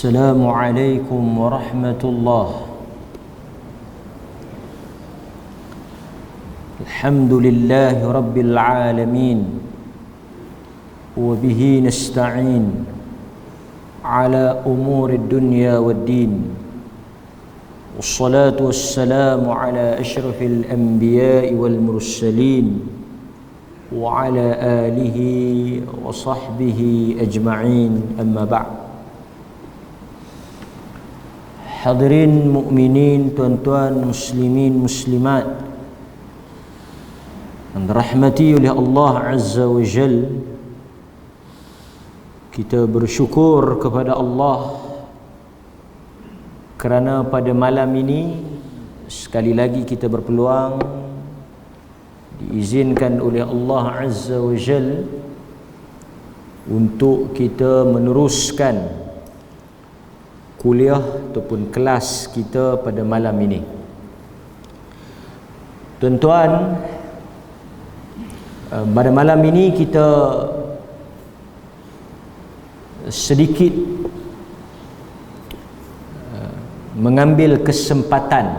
السلام عليكم ورحمة الله. الحمد لله رب العالمين وبه نستعين على أمور الدنيا والدين، والصلاة والسلام على أشرف الأنبياء والمرسلين وعلى آله وصحبه أجمعين، أما بعد. Hadirin mukminin, tuan-tuan muslimin muslimat yang dirahmati oleh Allah Azza wa Jal, kita bersyukur kepada Allah kerana pada malam ini sekali lagi kita berpeluang diizinkan oleh Allah Azza wa Jal untuk kita meneruskan kuliah ataupun kelas kita pada malam ini. Tuan-tuan, pada malam ini kita sedikit mengambil kesempatan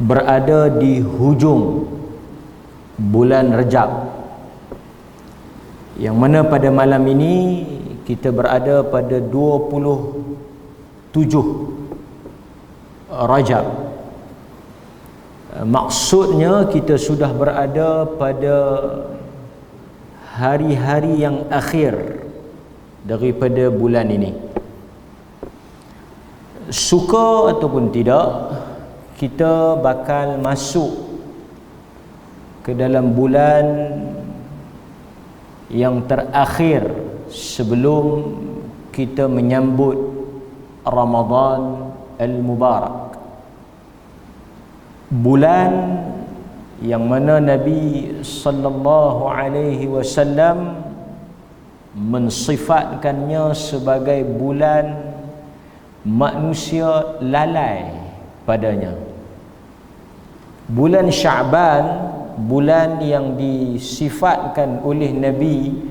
berada di hujung bulan Rajab, yang mana pada malam ini kita berada pada 27 Rajab. Maksudnya kita sudah berada pada hari-hari yang akhir daripada bulan ini. Suka ataupun tidak, kita bakal masuk ke dalam bulan yang terakhir sebelum kita menyambut Ramadan Al-Mubarak, bulan yang mana Nabi sallallahu alaihi wasallam mensifatkannya sebagai bulan manusia lalai padanya. Bulan Sya'ban, bulan yang disifatkan oleh Nabi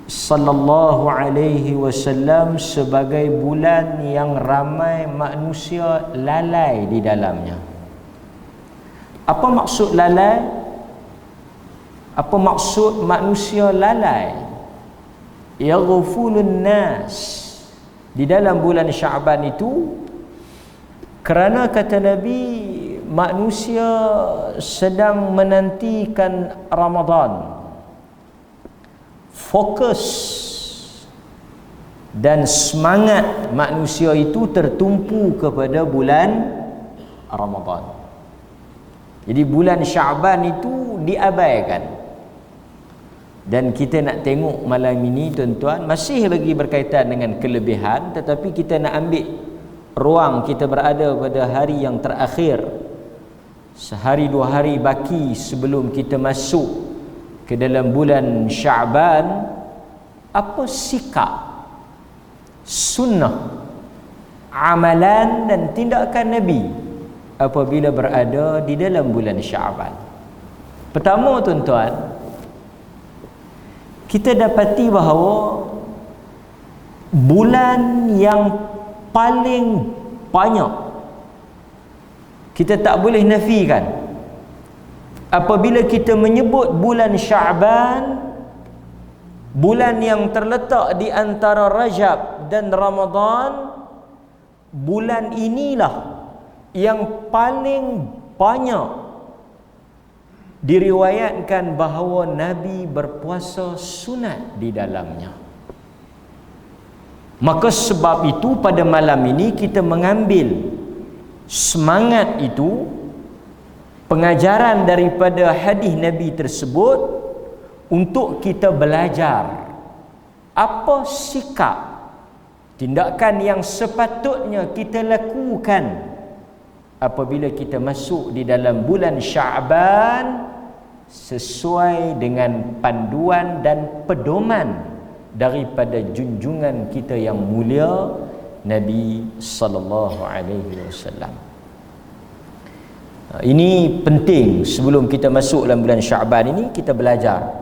sallallahu alaihi wasallam sebagai bulan yang ramai manusia lalai di dalamnya. Apa maksud lalai? Apa maksud manusia lalai? Yaghfulun nas. Di dalam bulan Sya'ban itu, kerana kata Nabi, manusia sedang menantikan Ramadan, fokus dan semangat manusia itu tertumpu kepada bulan Ramadan. Jadi bulan Sya'ban itu diabaikan. Dan kita nak tengok malam ini, tuan-tuan, masih lagi berkaitan dengan kelebihan, tetapi kita nak ambil ruang kita berada pada hari yang terakhir, sehari dua hari baki sebelum kita masuk ke dalam bulan Sya'ban. Apa sikap, sunnah, amalan dan tindakan Nabi apabila berada di dalam bulan Sya'ban? Pertama, tuan-tuan, kita dapati bahawa bulan yang paling banyak, kita tak boleh nafikan, apabila kita menyebut bulan Sya'ban, bulan yang terletak di antara Rajab dan Ramadan, bulan inilah yang paling banyak diriwayatkan bahawa Nabi berpuasa sunat di dalamnya. Maka sebab itu pada malam ini kita mengambil semangat itu, pengajaran daripada hadis Nabi tersebut, untuk kita belajar apa sikap, tindakan yang sepatutnya kita lakukan apabila kita masuk di dalam bulan Sya'ban, sesuai dengan panduan dan pedoman daripada junjungan kita yang mulia Nabi sallallahu alaihi wasallam. Ini penting. Sebelum kita masuk dalam bulan Sya'ban ini, kita belajar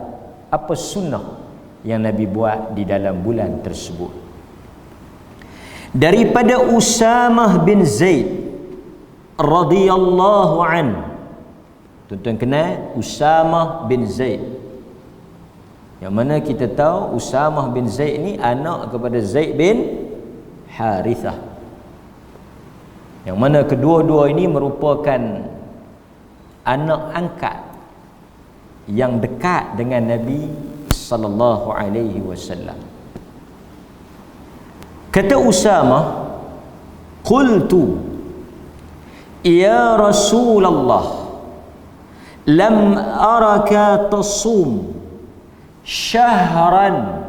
apa sunnah yang Nabi buat di dalam bulan tersebut. daripada Usamah bin Zaid radhiyallahu an. Tuan-tuan kenal Usamah bin Zaid, yang mana kita tahu Usamah bin Zaid ni anak kepada Zaid bin Harithah, yang mana kedua-dua ini merupakan anak angkat yang dekat dengan Nabi sallallahu alaihi wasallam. Kata Usamah, qultu ya Rasulullah, lam araka tasum syahran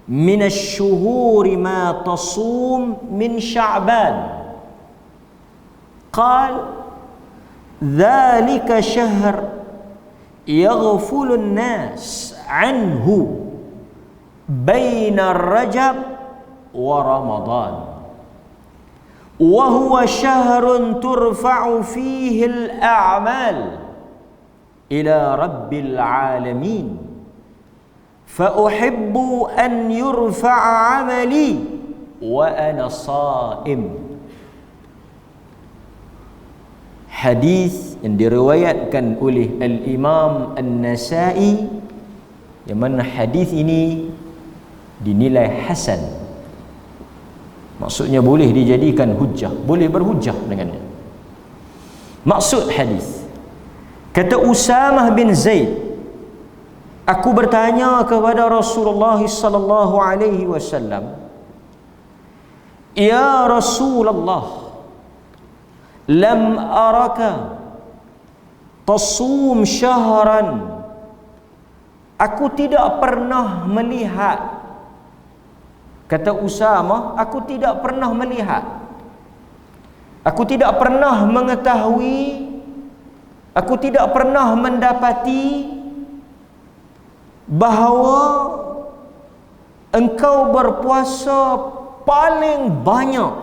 min asy-syuhuri ma tasum min Sya'ban. Qal dzalika syahr yaghfulu an-nas anhu baina Rajab wa Ramadan wa huwa syahrun turfa'u fihi al-a'mal ila rabbil alamin fa uhibbu an yurfa'a 'amali wa ana sha'im. Hadis yang diriwayatkan oleh Al-Imam An-Nasa'i, yang mana hadis ini dinilai hasan. Maksudnya boleh dijadikan hujjah, boleh berhujjah dengannya. Maksud hadis, kata Usamah bin Zaid, aku bertanya kepada Rasulullah sallallahu alaihi wasallam, ya Rasulullah, lam araka tasum syahran, aku tidak pernah melihat. Kata Usamah, aku tidak pernah melihat, aku tidak pernah mengetahui, aku tidak pernah mendapati bahawa engkau berpuasa paling banyak.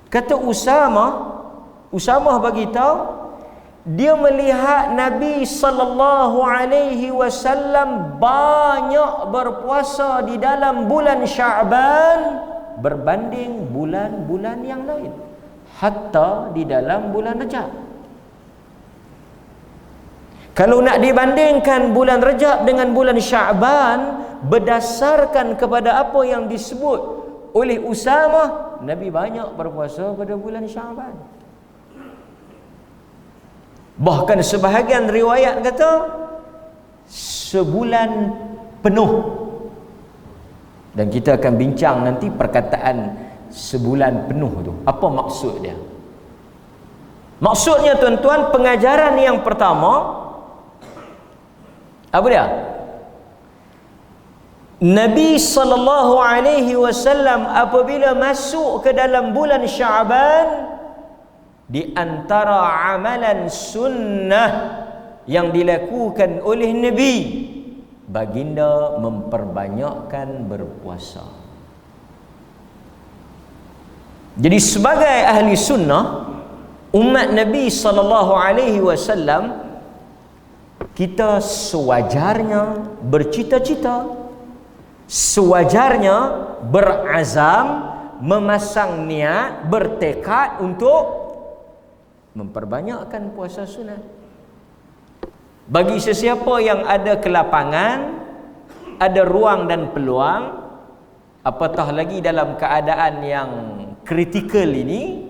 Kata Usamah bagi tahu dia melihat Nabi sallallahu alaihi wasallam banyak berpuasa di dalam bulan Sya'ban berbanding bulan-bulan yang lain, hatta di dalam bulan Rajab. Kalau nak dibandingkan bulan Rajab dengan bulan Sya'ban berdasarkan kepada apa yang disebut oleh Usamah, Nabi banyak berpuasa pada bulan Sya'ban. Bahkan sebahagian riwayat kata sebulan penuh. Dan kita akan bincang nanti perkataan sebulan penuh tu, apa maksud dia. Maksudnya tuan-tuan, pengajaran yang pertama apa dia? Nabi sallallahu alaihi wasallam apabila masuk ke dalam bulan Sya'ban, di antara amalan sunnah yang dilakukan oleh Nabi, baginda memperbanyakkan berpuasa. Jadi sebagai ahli sunnah, umat Nabi sallallahu alaihi wasallam, kita sewajarnya bercita-cita, sewajarnya berazam, memasang niat, bertekad untuk memperbanyakkan puasa sunat. Bagi sesiapa yang ada kelapangan, ada ruang dan peluang, apatah lagi dalam keadaan yang kritikal ini,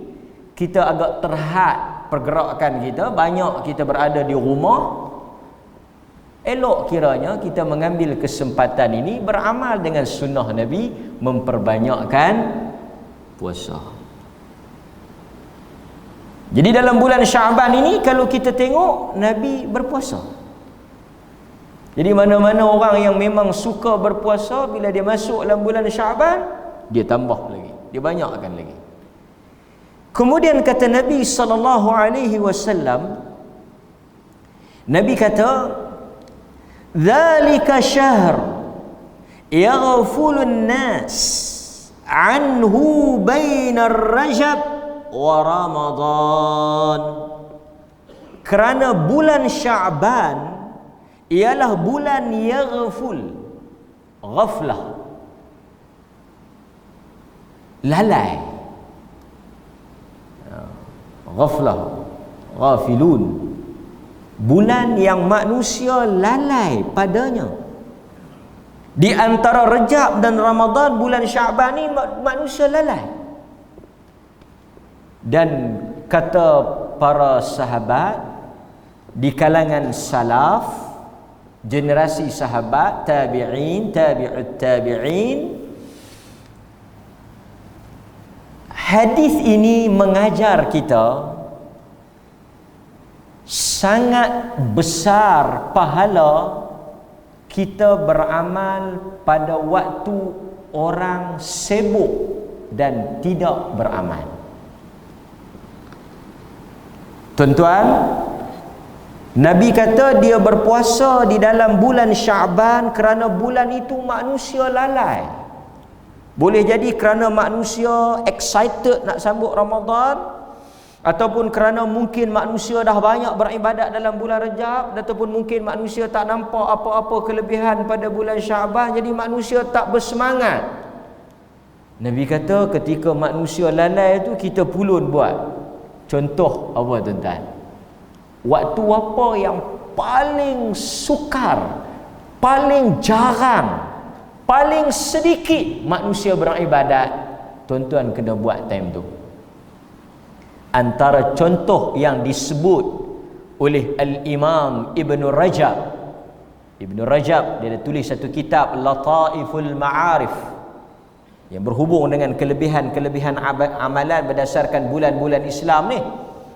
kita agak terhad pergerakan kita, banyak kita berada di rumah, elok kiranya kita mengambil kesempatan ini beramal dengan sunnah Nabi, memperbanyakkan puasa. Jadi dalam bulan Sya'ban ini kalau kita tengok Nabi berpuasa. Jadi mana-mana orang yang memang suka berpuasa, bila dia masuk dalam bulan Sya'ban, dia tambah lagi, dia banyakkan lagi. Kemudian kata Nabi sallallahu alaihi wasallam, Nabi kata, "Dzalika syahr yaghfulu an-nas anhu bainar Rajab wa Ramadan." Kerana bulan Sya'ban ialah bulan yaghful, ghaflah. lalai, ghaflah, ghafilun, bulan yang manusia lalai padanya. Di antara Rajab dan Ramadan, bulan Syaban ni manusia lalai. Dan kata para sahabat di kalangan salaf, generasi sahabat, tabi'in, tabi'ut tabi'in, hadis ini mengajar kita sangat besar pahala kita beramal pada waktu orang sibuk dan tidak beramal. Tuan-tuan, Nabi kata dia berpuasa di dalam bulan Syaban kerana bulan itu manusia lalai. Boleh jadi kerana manusia excited nak sambut Ramadan, ataupun kerana mungkin manusia dah banyak beribadat dalam bulan Rajab, ataupun mungkin manusia tak nampak apa-apa kelebihan pada bulan Syaban, jadi manusia tak bersemangat. Nabi kata ketika manusia lalai tu, kita pulun buat. Contoh apa tuan-tuan? Waktu apa yang paling sukar, paling jarang, paling sedikit manusia beribadat, tuan-tuan kena buat time tu. Antara contoh yang disebut oleh Al-Imam Ibn Rajab, Ibn Rajab dia ada tulis satu kitab Lataiful Ma'arif yang berhubung dengan kelebihan-kelebihan amalan berdasarkan bulan-bulan Islam ni.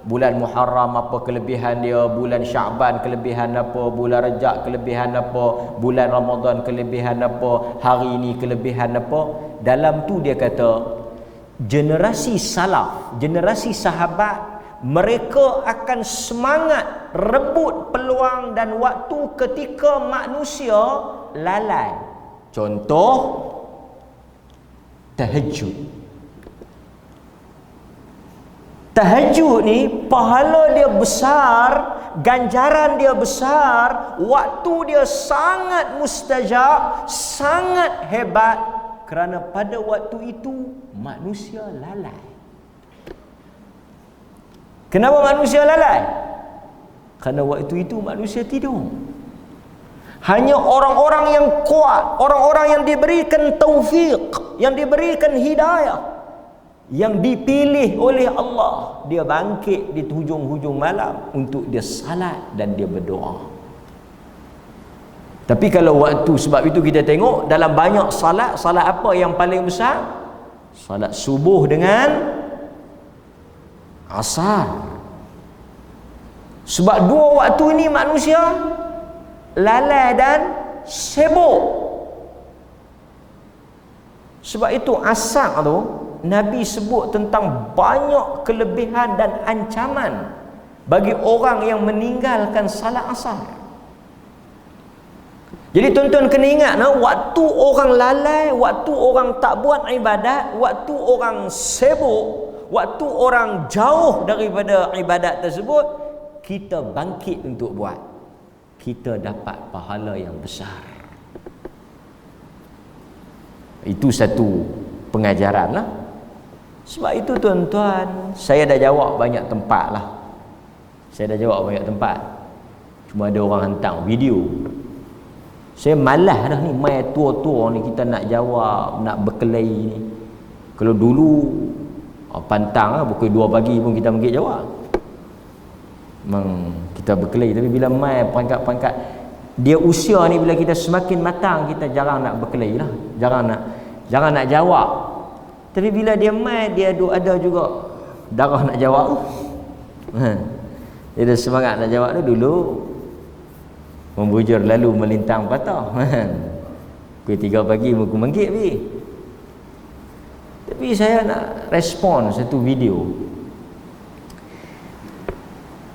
Bulan Muharram apa kelebihan dia, bulan Syaban kelebihan apa, bulan Rajab kelebihan apa, bulan Ramadan kelebihan apa, hari ini kelebihan apa. Dalam tu dia kata generasi salaf, generasi sahabat, mereka akan semangat rebut peluang dan waktu ketika manusia lalai. Contoh tahajud. Tahajud ni pahala dia besar, ganjaran dia besar, waktu dia sangat mustajab, sangat hebat, kerana pada waktu itu manusia lalai. Kenapa manusia lalai? Kerana waktu itu manusia tidur. Hanya orang-orang yang kuat, orang-orang yang diberikan taufik, yang diberikan hidayah, yang dipilih oleh Allah, dia bangkit di hujung-hujung malam untuk dia salat dan dia berdoa. Tapi kalau waktu, sebab itu kita tengok dalam banyak salat, salat apa yang paling besar? Salat subuh dengan asar. Sebab dua waktu ini manusia lalai dan sibuk. Sebab itu asar tu Nabi sebut tentang banyak kelebihan dan ancaman bagi orang yang meninggalkan salat asar. Jadi tuan-tuan kena ingat, waktu orang lalai, waktu orang tak buat ibadat, waktu orang sibuk, waktu orang jauh daripada ibadat tersebut, kita bangkit untuk buat, kita dapat pahala yang besar. Itu satu pengajaran lah. Sebab itu tuan-tuan, saya dah jawab banyak tempat lah. Saya dah jawab banyak tempat. Cuma ada orang hantar video. Saya malas dah ni, mai tua-tua ni kita nak jawab, nak berkelahi ni. Kalau dulu pantang lah, pukul 2 pagi pun kita pergi jawab. Memang kita berkelahi. Tapi bila mai pangkat-pangkat dia usia ni, bila kita semakin matang, kita jarang nak berkelahi lah, jarang nak jawab. Tapi bila dia mai, dia ada juga darah nak jawab. Dia ada semangat nak jawab tu. Dulu membujur lalu melintang patah. Pukul 3 pagi muka mengkit pergi. Tapi saya nak respon satu video.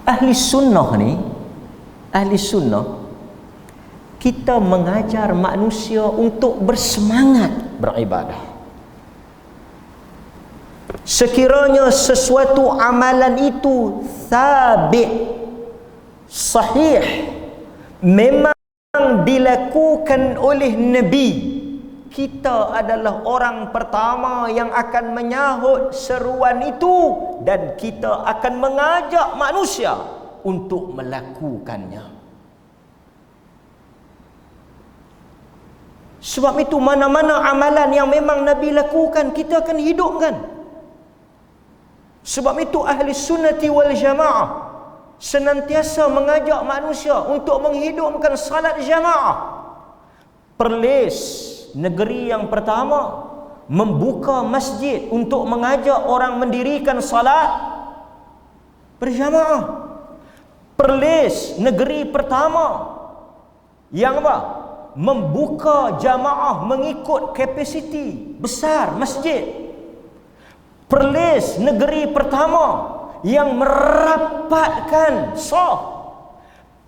Ahli sunnah ni, ahli sunnah, kita mengajar manusia untuk bersemangat beribadah. Sekiranya sesuatu amalan itu sabit, sahih, memang dilakukan oleh Nabi, kita adalah orang pertama yang akan menyahut seruan itu, dan kita akan mengajak manusia untuk melakukannya. Sebab itu mana-mana amalan yang memang Nabi lakukan, kita akan hidupkan. Sebab itu ahli sunnati wal jamaah senantiasa mengajak manusia untuk menghidupkan salat jamaah. Perlis negeri yang pertama membuka masjid untuk mengajak orang mendirikan salat berjamaah. Perlis negeri pertama yang apa? Membuka jamaah mengikut kapasiti besar masjid. Perlis negeri pertama yang merapatkan saf.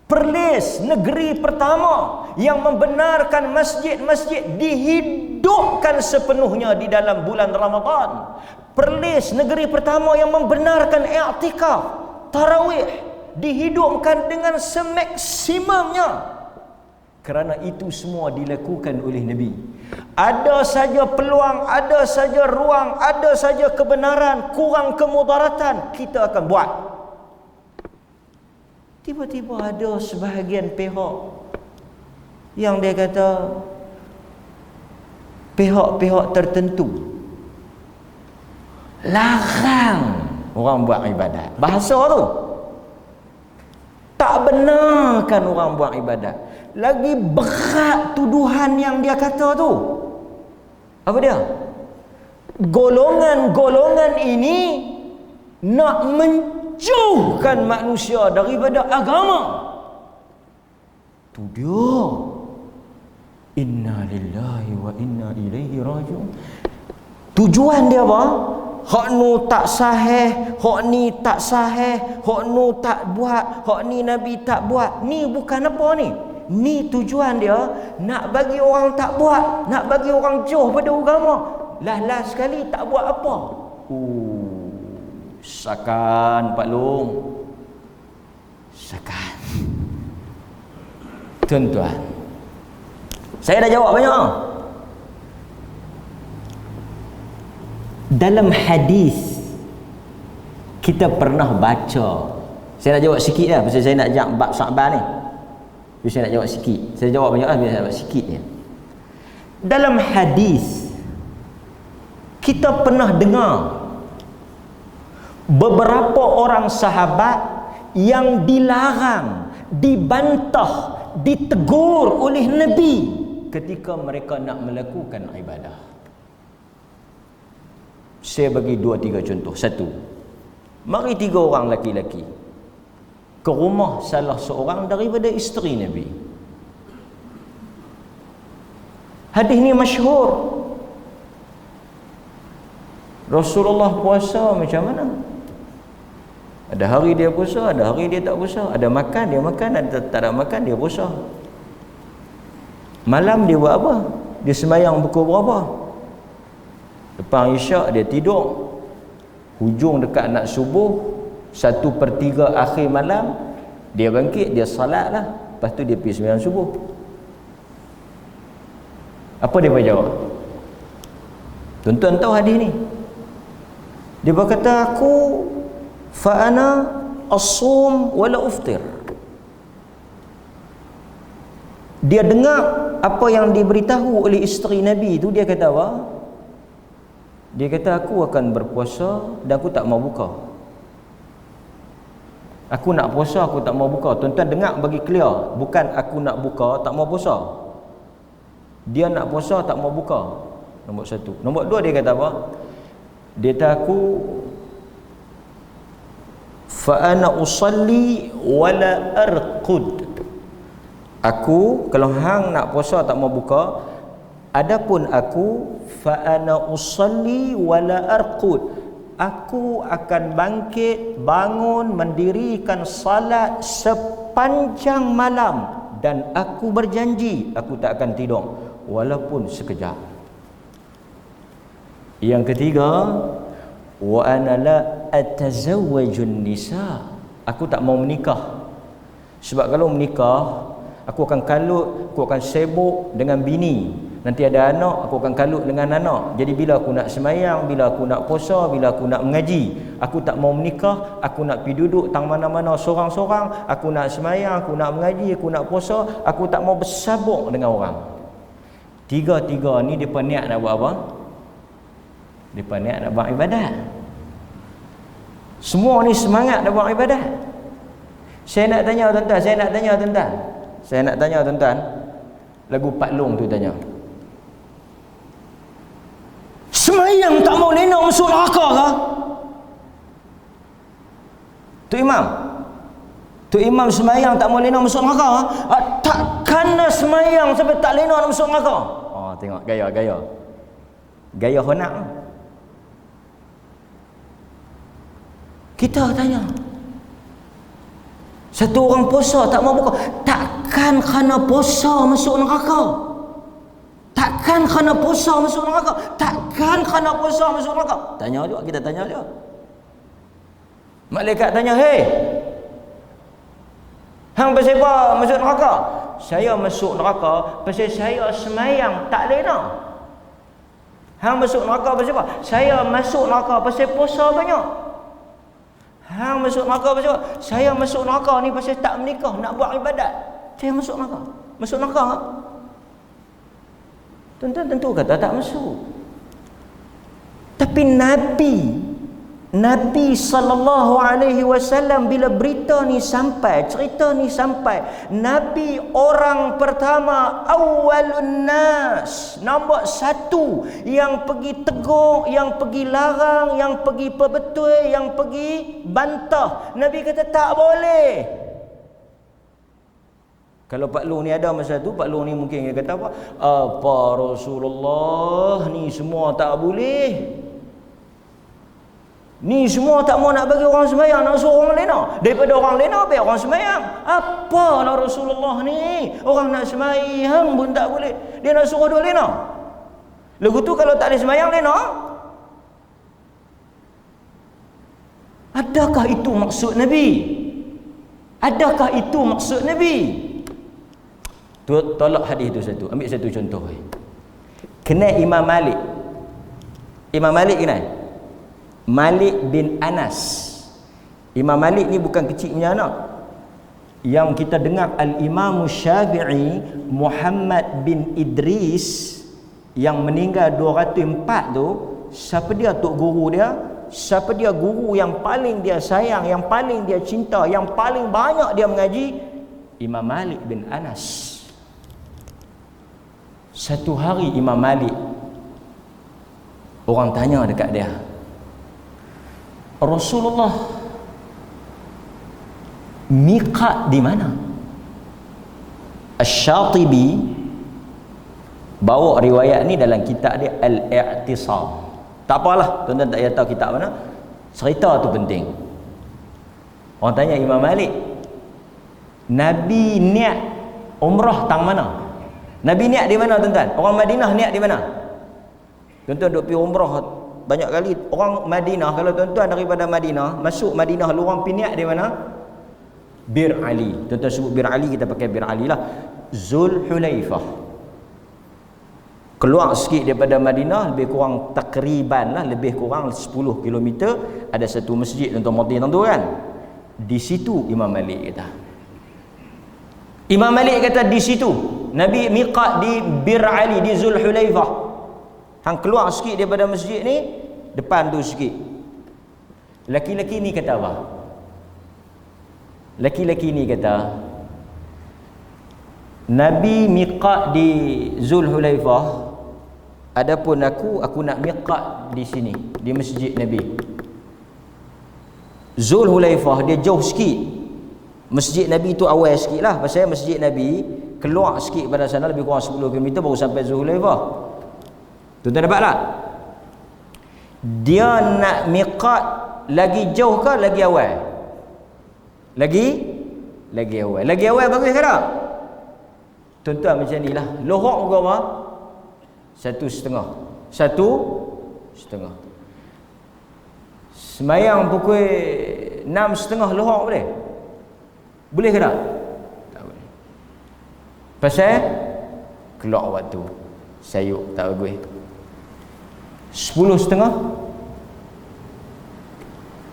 Perlis negeri pertama yang membenarkan masjid-masjid dihidupkan sepenuhnya di dalam bulan Ramadan. Perlis negeri pertama yang membenarkan i'tikaf, tarawih dihidupkan dengan semaksimumnya. Kerana itu semua dilakukan oleh Nabi. Ada saja peluang, ada saja ruang, ada saja kebenaran, kurang kemudaratan, kita akan buat. Tiba-tiba ada sebahagian pihak yang dia kata pihak-pihak tertentu larang orang buat ibadat. Bahasa tu tak benarkan orang buat ibadat. Lagi berat tuduhan yang dia kata tu. Apa dia? Golongan-golongan ini nak menjauhkan manusia daripada agama. Tu dia. Inna lillahi wa inna ilaihi raji'un. Tujuan dia apa? Hak nu tak sahih, hak ni tak sahih, hak nu tak buat, hak ni Nabi tak buat. Ni bukan apa ni? Ni tujuan dia nak bagi orang tak buat, nak bagi orang jauh pada agama. Lah sekali tak buat apa. Sakan Pak Long. Sakan. Tuan-tuan, saya dah jawab banyak. Dalam hadis kita pernah baca. Saya nak jawab sikit lah, pasal saya nak jawab bab Sa'ban ni. Jadi saya nak jawab sikit. Saya jawab banyak lah, biar saya jawab sikit je. Dalam hadis kita pernah dengar beberapa orang sahabat yang dilarang, dibantah, ditegur oleh Nabi ketika mereka nak melakukan ibadah. Saya bagi 2-3 contoh. Satu, mari 3 orang laki-laki ke rumah salah seorang daripada isteri Nabi. Hadis ni masyhur. Rasulullah puasa macam mana? Ada hari dia puasa, ada hari dia tak puasa. Ada makan, dia makan. Ada tak ada makan, dia puasa. Malam dia buat apa? Dia sembahyang pukul berapa? Lepas isyak dia tidur. Hujung dekat nak subuh, 1/3 akhir malam dia bangkit, dia salat lah. Lepas tu dia pergi sembahyang subuh. Apa dia jawab? Tuan-tuan tahu hadis ni? Dia berkata, aku fa'ana as-sum wala uftir. Dia dengar apa yang diberitahu oleh isteri Nabi tu. Dia kata apa? Dia kata, aku akan berpuasa dan aku tak mau buka. Aku nak puasa, aku tak mau buka. Tuan-tuan dengar bagi clear. Bukan aku nak buka, tak mau puasa. Dia nak puasa, tak mau buka. Nombor 1. Nombor 2, dia kata apa? Dia kata, aku fa'ana usalli wala arqud. Aku, kalau hang nak puasa tak mau buka, adapun aku fa'ana usalli wala arqud. Aku akan bangkit, bangun, mendirikan salat sepanjang malam, dan aku berjanji aku tak akan tidur walaupun sekejap. Yang ketiga, wa ana la atazawwajun nisa. Aku tak mau menikah. Sebab kalau menikah, aku akan kalut, aku akan sibuk dengan bini. Nanti ada anak, aku akan kalut dengan anak. Jadi bila aku nak semayang, bila aku nak puasa, bila aku nak mengaji, aku tak mau menikah, aku nak pergi duduk tang mana-mana sorang-sorang, aku nak semayang, aku nak mengaji, aku nak puasa, aku tak mau bersabuk dengan orang. Tiga-tiga ni depa niat nak buat apa? Depa niat nak buat ibadat. Semua ni semangat nak buat ibadat. Saya nak tanya tuan-tuan, lagu Pak Long tu tanya, semayang tak mau lena masuk neraka ke? Tu imam semayang tak mau lena masuk neraka ke? Takkan semayang sampai tak lena nak masuk neraka. Oh, tengok gaya honak. Kita tanya, satu orang puasa tak mau buka, takkan kerana puasa masuk neraka? Takkan kerana puasa masuk neraka? Takkan kerana puasa masuk neraka? Tanya juga, kita tanya juga. Malaikat tanya, hei, hang pasal apa masuk neraka? Saya masuk neraka pasal saya semayang tak lena. Hang masuk neraka pasal apa? Saya masuk neraka pasal puasa banyak. Hang masuk neraka pasal apa? Saya masuk neraka ni pasal tak menikah, nak buat ibadat. Saya masuk neraka. Masuk neraka tak? Tuan-tuan tentu kata tak masuk. Tapi Nabi sallallahu alaihi wasallam bila berita ni sampai, cerita ni sampai, Nabi orang pertama, awwalun nas, nombor satu yang pergi tegur, yang pergi larang, yang pergi perbetul, yang pergi bantah. Nabi kata tak boleh. Kalau Pak Long ni ada masa tu, Pak Long ni mungkin dia kata apa? Apa Rasulullah ni semua tak boleh. Ni semua tak mau nak bagi orang sembahyang, nak suruh orang lena. Daripada orang lena biar orang sembahyang. Apalah Rasulullah ni? Orang nak sembahyang pun tak boleh. Dia nak suruh dua lena. Lagu tu kalau tak ada sembahyang lena. Adakah itu maksud Nabi? Adakah itu maksud Nabi? Tolak hadis itu satu. Ambil satu contoh. Kenal Imam Malik. Imam Malik kenal? Malik bin Anas. Imam Malik ni bukan kecil punya anak. Yang kita dengar Al-Imam Syafi'i Muhammad bin Idris yang meninggal 204 tu, siapa dia tok guru dia? Siapa dia guru yang paling dia sayang, yang paling dia cinta, yang paling banyak dia mengaji? Imam Malik bin Anas. Satu hari Imam Malik, orang tanya dekat dia, Rasulullah miqat di mana? Asy-Syatibi bawa riwayat ni dalam kitab dia Al-I'tisam. Tak apalah, tuan-tuan tak payah tahu kitab mana. Cerita tu penting. Orang tanya Imam Malik, Nabi niat umrah tang mana? Nabi niat di mana tuan-tuan? Orang Madinah niat di mana? Tuan-tuan duk pergi umrah banyak kali. Orang Madinah, kalau tuan-tuan daripada Madinah masuk Madinah, lu orang pergi niat di mana? Bir Ali. Tuan-tuan sebut Bir Ali, kita pakai Bir Ali lah. Zulhulaifah. Keluar sikit daripada Madinah, lebih kurang takriban lah, lebih kurang 10 km ada satu masjid, tuan-tuan monti tentu kan. Di situ Imam Malik kata. Imam Malik kata di situ Nabi miqat di Bir Ali, di Zulhulaifah. Hang keluar sikit daripada masjid ni, depan tu sikit. Laki-laki ni kata apa? Laki-laki ni kata, Nabi miqat di Zulhulaifah, adapun aku nak miqat di sini, di masjid Nabi. Zulhulaifah dia jauh sikit. Masjid Nabi tu awal sikit lah, pasal masjid Nabi keluar sikit pada sana, lebih kurang 10 km baru sampai Zulhulaifah. Tuan-tuan dapat tak? Dia nak miqat lagi jauh ke lagi awal? Lagi awal. Lagi awal bagus ke tak? Tuan-tuan macam ni lah. Lohok berapa? 1,5. 1,5. Semayang pukul 6.30 lohok boleh? Boleh ke tak? Tak boleh. Pasal keluar waktu. sayuk tak bagus. 10.30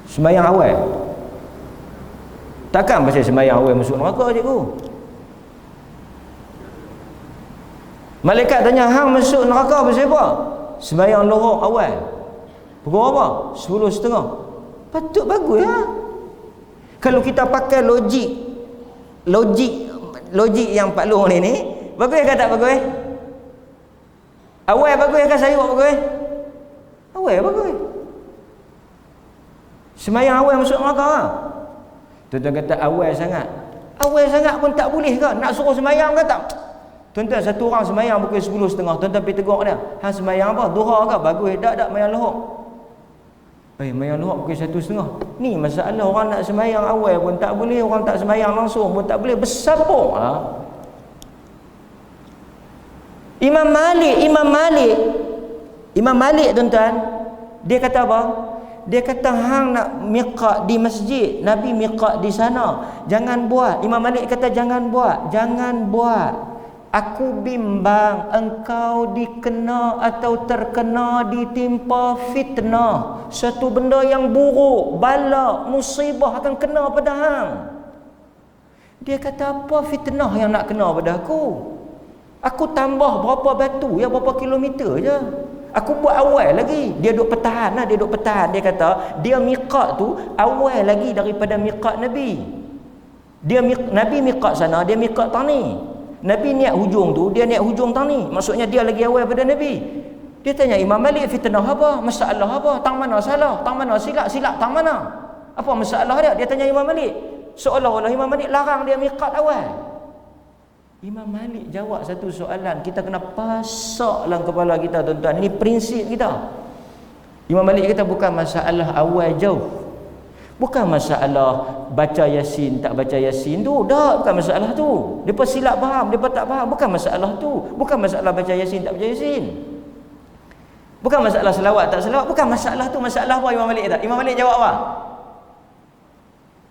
sembahyang awal. Takkan pasal sembahyang awal masuk neraka cikgu. Malaikat tanya, hang masuk neraka pasal apa? Sembahyang lohor awal. Pukul apa? 10.30. Patut bagus ya. Kalau kita pakai logik yang Pak Long ni bagus ke tak bagus? Awal bagus ke sayuk bagus? Awal bagus. Sembahyang awal masuk neraka. Tuan-tuan kata awal sangat. Awal sangat pun tak boleh ke? Nak suruh sembahyang ke tak? Tuan-tuan, satu orang sembahyang pukul 10.30, tuan-tuan pergi tegur dia. Hang sembahyang apa? Duha ke? Bagus. Tak sembahyang lohor. Sembahyang lohor pukul 1.30. Ni masalah, orang nak sembahyang awal pun tak boleh, orang tak sembahyang langsung pun tak boleh. Bersabuk lah. Imam Malik tuan-tuan, dia kata apa? Dia kata hang nak miqat di masjid, Nabi miqat di sana, jangan buat. Imam Malik kata jangan buat. Aku bimbang engkau dikena atau terkena ditimpa fitnah, satu benda yang buruk, bala, musibah akan kena pada hang. Dia kata apa fitnah yang nak kena pada aku? Aku tambah berapa batu, ya berapa kilometer je. Aku buat awal lagi. Dia duk pertahan. Dia kata dia miqat tu awal lagi daripada miqat Nabi. Nabi miqat sana, dia miqat tani. Nabi niat hujung tu, dia niat hujung tani. Maksudnya dia lagi awal pada Nabi. Dia tanya Imam Malik, fitnah apa? Masalah apa? Tang mana salah? Tang mana silap? Silap tang mana? Apa masalah dia? Dia tanya Imam Malik. Seolah-olah Imam Malik larang dia miqat awal. Imam Malik jawab satu soalan, kita kena pasak dalam kepala kita tuan-tuan. Ini prinsip kita. Imam Malik kata bukan masalah awal jauh, bukan masalah baca Yasin tak baca Yasin tu, dah bukan masalah tu. Depa silap faham, depa tak faham, bukan masalah tu. Bukan masalah baca Yasin tak baca Yasin, bukan masalah selawat tak selawat, bukan masalah tu. Masalah apa Imam Malik kata? Imam Malik jawab apa?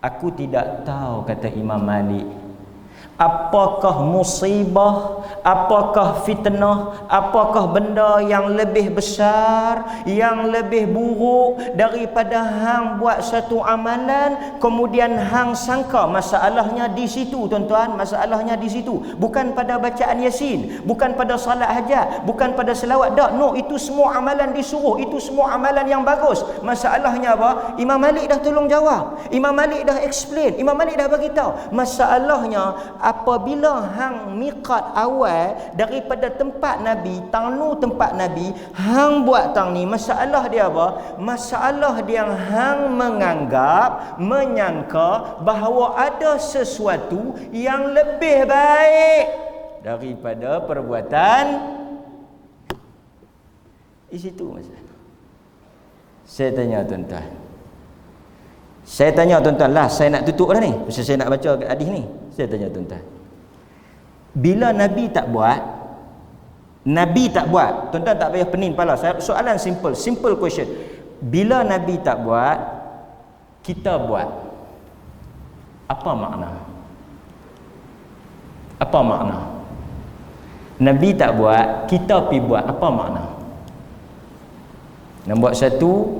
Aku tidak tahu, kata Imam Malik, apakah musibah, apakah fitnah, apakah benda yang lebih besar, yang lebih buruk daripada hang buat satu amalan kemudian hang sangka masalahnya di situ tuan-tuan. Masalahnya di situ, bukan pada bacaan Yasin, bukan pada salat hajat, bukan pada selawat, tak. No, itu semua amalan disuruh, itu semua amalan yang bagus. Masalahnya apa? Imam Malik dah tolong jawab, Imam Malik dah explain, Imam Malik dah bagi tahu. Masalahnya apabila hang miqat awal daripada tempat Nabi, tangnu tempat Nabi, hang buat tang ni, masalah dia apa? Masalah dia hang menganggap, menyangka bahawa ada sesuatu yang lebih baik daripada perbuatan di situ masalah. Saya tanya tuan-tuan lah, saya nak tutup dah ni, pasal saya nak baca hadis ni. Saya tanya tuan-tuan, bila Nabi tak buat, tuan-tuan tak payah pening kepala. Soalan simple question. Bila Nabi tak buat, kita buat, apa makna? Apa makna? Nabi tak buat, kita pergi buat, apa makna? Nombor satu,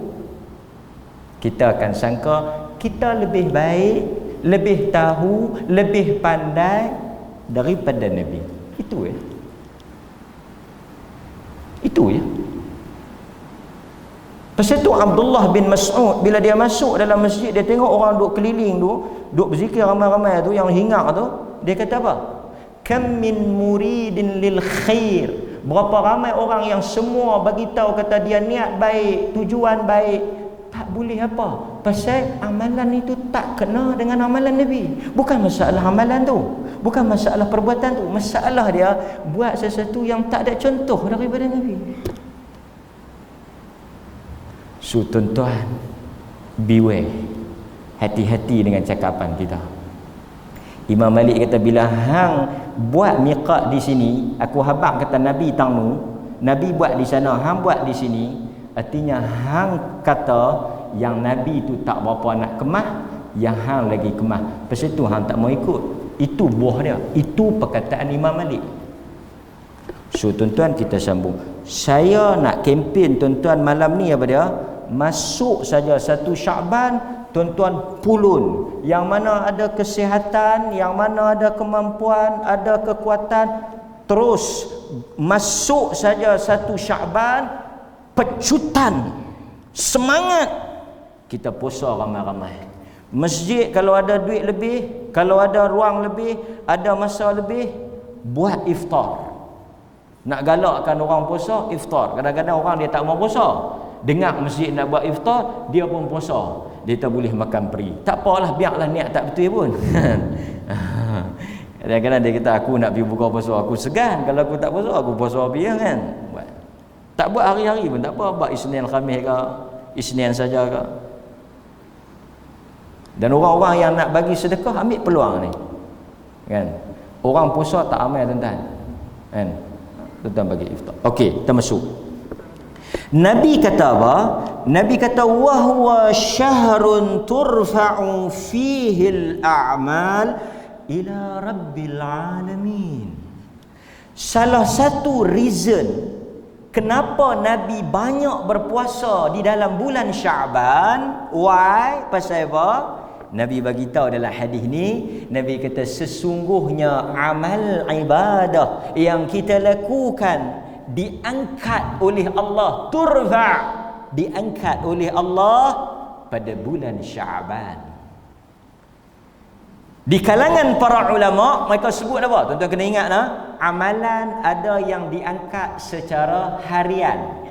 kita akan sangka kita lebih baik, lebih tahu, lebih pandai daripada Nabi. Itu ya. Pasal tu Abdullah bin Mas'ud bila dia masuk dalam masjid, dia tengok orang duk keliling tu, duk berzikir ramai-ramai tu, yang hingar tu, dia kata apa? Kam min muridin lil khair. Berapa ramai orang yang semua bagi tahu kata dia niat baik, tujuan baik, tak boleh apa? Pasal amalan itu tak kena dengan amalan Nabi. Bukan masalah amalan tu, bukan masalah perbuatan tu, masalah dia buat sesuatu yang tak ada contoh daripada Nabi. So tuan-tuan, beware, hati-hati dengan cakapan kita. Imam Malik kata bila hang buat miqat di sini, aku habaq kata Nabi tangnu, Nabi buat di sana, hang buat di sini, artinya hang kata yang Nabi tu tak berapa nak kemah, yang hang lagi kemah. Pasal tu hang tak mau ikut. Itu buah dia. Itu perkataan Imam Malik. So tuan-tuan, kita sambung. Saya nak kempen tuan-tuan malam ni apa dia? Masuk saja 1 Sya'ban, tuan-tuan pulun. Yang mana ada kesihatan, yang mana ada kemampuan, ada kekuatan, terus masuk saja 1 Sya'ban, pecutan, semangat. Kita puasa ramai-ramai. Masjid kalau ada duit lebih, kalau ada ruang lebih, ada masa lebih, buat iftar. Nak galakkan orang puasa, iftar. Kadang-kadang orang dia tak mau puasa, dengar masjid nak buat iftar, dia pun puasa. Dia tak boleh makan peri. Tak apalah, biarlah niat tak betul pun. Kadang-kadang dia kata, aku nak pergi buka puasa, aku segan. Kalau aku tak puasa, aku puasa biar kan. Tak buat hari-hari pun tak apa, buat Isnin Khamis ke, Isnin saja ke. Dan orang-orang yang nak bagi sedekah, ambil peluang ni, kan. Orang puasa tak amal tuan-tuan, kan. Tuan-tuan bagi iftar. Okey, kita masuk. Nabi kata apa? Nabi kata, wa huwa syahrun turfa'u fihi al-a'mal ila rabbil alamin. Salah satu reason kenapa Nabi banyak berpuasa di dalam bulan Sya'ban, why? Pasal apa? Nabi bagi tahu dalam hadis ni, Nabi kata sesungguhnya amal ibadah yang kita lakukan diangkat oleh Allah, turfa, diangkat oleh Allah pada bulan Sya'ban. Di kalangan para ulama, mereka sebut apa? Tuan-tuan kena ingat amalan ada yang diangkat secara harian.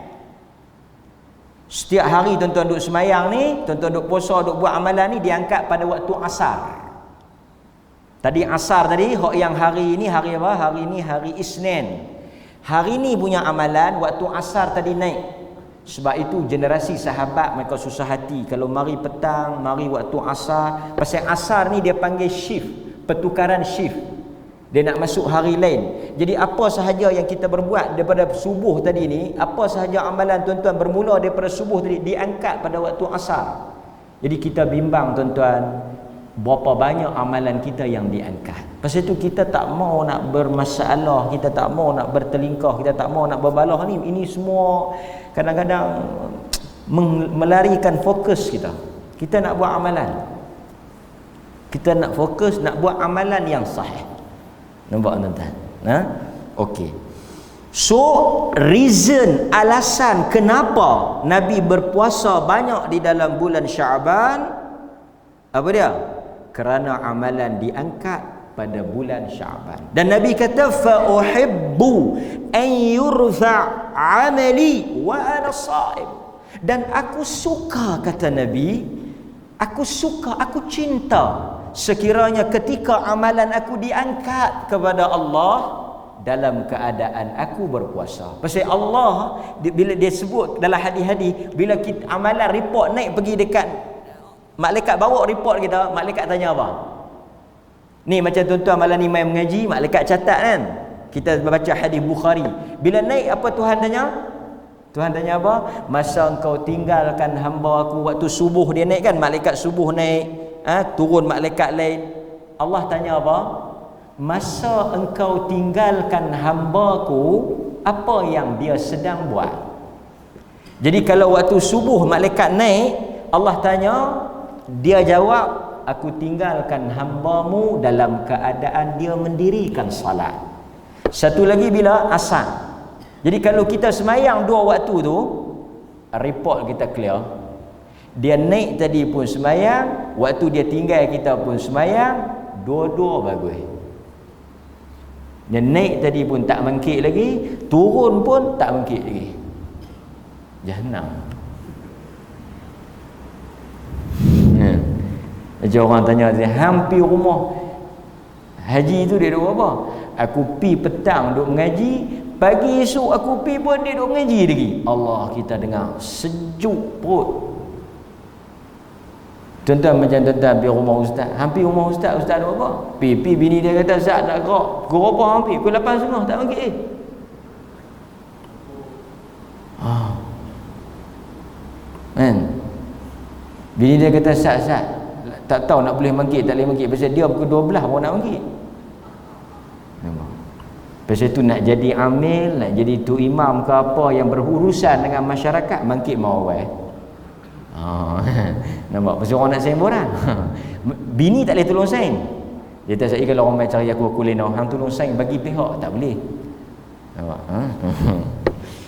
Setiap hari tuan-tuan duduk semayang ni, tuan-tuan duduk puasa, duduk buat amalan ni, diangkat pada waktu asar. Tadi asar tadi, yang hari ini hari apa? Hari ini hari Isnin. Hari ni punya amalan waktu asar tadi naik. Sebab itu generasi sahabat mereka susah hati kalau mari petang, mari waktu asar. Pasal asar ni dia panggil shift, pertukaran shift. Dia nak masuk hari lain. Jadi apa sahaja yang kita berbuat daripada subuh tadi ni, apa sahaja amalan tuan-tuan bermula daripada subuh tadi, diangkat pada waktu asar. Jadi kita bimbang tuan-tuan, berapa banyak amalan kita yang diangkat. Pasal itu kita tak mau nak bermasalah, kita tak mau nak bertelingkah, kita tak mau nak berbalah ni. Ini semua kadang-kadang melarikan fokus kita. Kita nak buat amalan, kita nak fokus nak buat amalan yang sahih. Nampak tuan-tuan? Okey. So reason, alasan kenapa Nabi berpuasa banyak di dalam bulan Sya'ban, apa dia? Kerana amalan diangkat pada bulan Sya'ban. Dan Nabi kata, fa uhibbu an yurfa' amali wa ana sha'im. Dan aku suka, kata Nabi, aku suka, aku cinta sekiranya ketika amalan aku diangkat kepada Allah dalam keadaan aku berpuasa. Pasal Allah bila dia sebut dalam hadis-hadis, bila kita amalan report naik pergi dekat malaikat, bawa report kita, malaikat tanya apa? Ni macam tuan-tuan malam ni main mengaji, malaikat catat kan. Kita baca hadis Bukhari. Bila naik apa Tuhan tanya? Tuhan tanya apa? Masa engkau tinggalkan hamba aku waktu subuh, dia naik kan, malaikat subuh naik, turun malaikat lain. Allah tanya apa? Masa engkau tinggalkan hamba-Ku, apa yang dia sedang buat? Jadi kalau waktu subuh malaikat naik, Allah tanya, dia jawab, aku tinggalkan hamba-Mu dalam keadaan dia mendirikan salat. Satu lagi bila asar. Jadi kalau kita semayang 2 waktu tu, report kita clear. Dia naik tadi pun semayang, waktu dia tinggal kita pun semayang, dua-dua bagus. Dia naik tadi pun tak mangkit lagi, turun pun tak mangkit lagi. Jahannam. Macam orang tanya, hampir rumah haji tu dia duduk apa? Aku pi petang duduk mengaji, pagi esok aku pi pun dia duduk mengaji lagi. Allah, kita dengar sejuk perut. Tuan-tuan macam tuan-tuan pergi rumah ustaz, hampir rumah ustaz, ustaz ada apa? Pi bini dia kata, Ustaz nak gerak. Pukul berapa hampir? Pukul 8.30 tak bangkit kan? Bini dia kata, Ustaz tak tahu nak boleh bangkit tak boleh bangkit. Pasal dia pukul 12 pun nak bangkit. Lepas itu nak jadi amil, nak jadi tu imam ke apa yang berurusan dengan masyarakat, bangkit mau awal. Nampak pasal orang nak sayang orang. Bini tak boleh tolong sayang. Dia tak saya kalau orang cari aku lena, hang tolong sayang bagi pihak tak boleh. Nampak?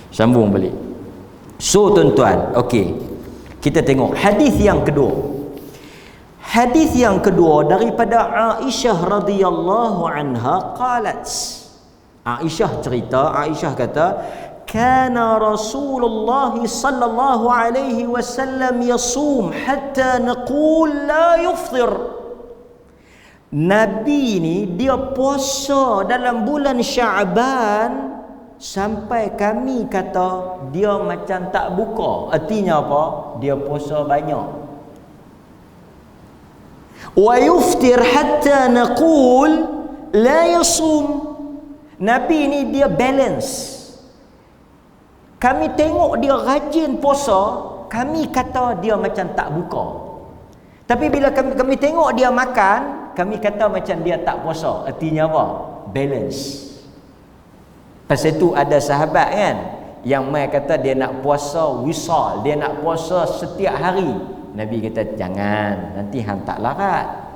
Sambung balik. So tuan-tuan, okey. Kita tengok hadis yang kedua. Hadis yang kedua daripada Aisyah radhiyallahu anha qalat. Aisyah cerita, Aisyah kata, kana Rasulullah sallallahu alaihi wasallam yasum hatta naqul la yufṭir. Nabi ni dia puasa dalam bulan Syaban sampai kami kata dia macam tak buka. Artinya apa? Dia puasa banyak. Wa yufṭir hatta naqul la yasum. Nabi ni dia balance. Kami tengok dia rajin puasa, kami kata dia macam tak buka. Tapi bila kami tengok dia makan, kami kata macam dia tak puasa. Artinya apa? Balance. Pasal itu ada sahabat kan yang mai kata dia nak puasa wisal, dia nak puasa setiap hari. Nabi kata jangan, nanti hang tak larat.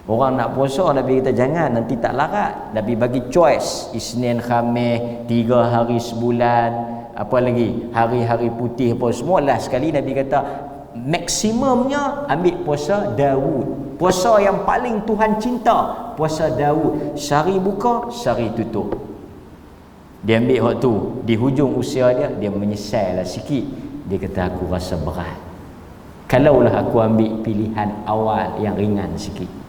Orang nak puasa, Nabi kata jangan, nanti tak larat. Nabi bagi choice, Isnin, Khamis, 3 hari sebulan, apa lagi, hari-hari putih apa semua. Last sekali Nabi kata maksimumnya ambil puasa Daud, puasa yang paling Tuhan cinta, puasa Daud, sehari buka, sehari tutup. Dia ambil waktu di hujung usia dia menyesal lah sikit. Dia kata aku rasa berat, kalaulah aku ambil pilihan awal yang ringan sikit.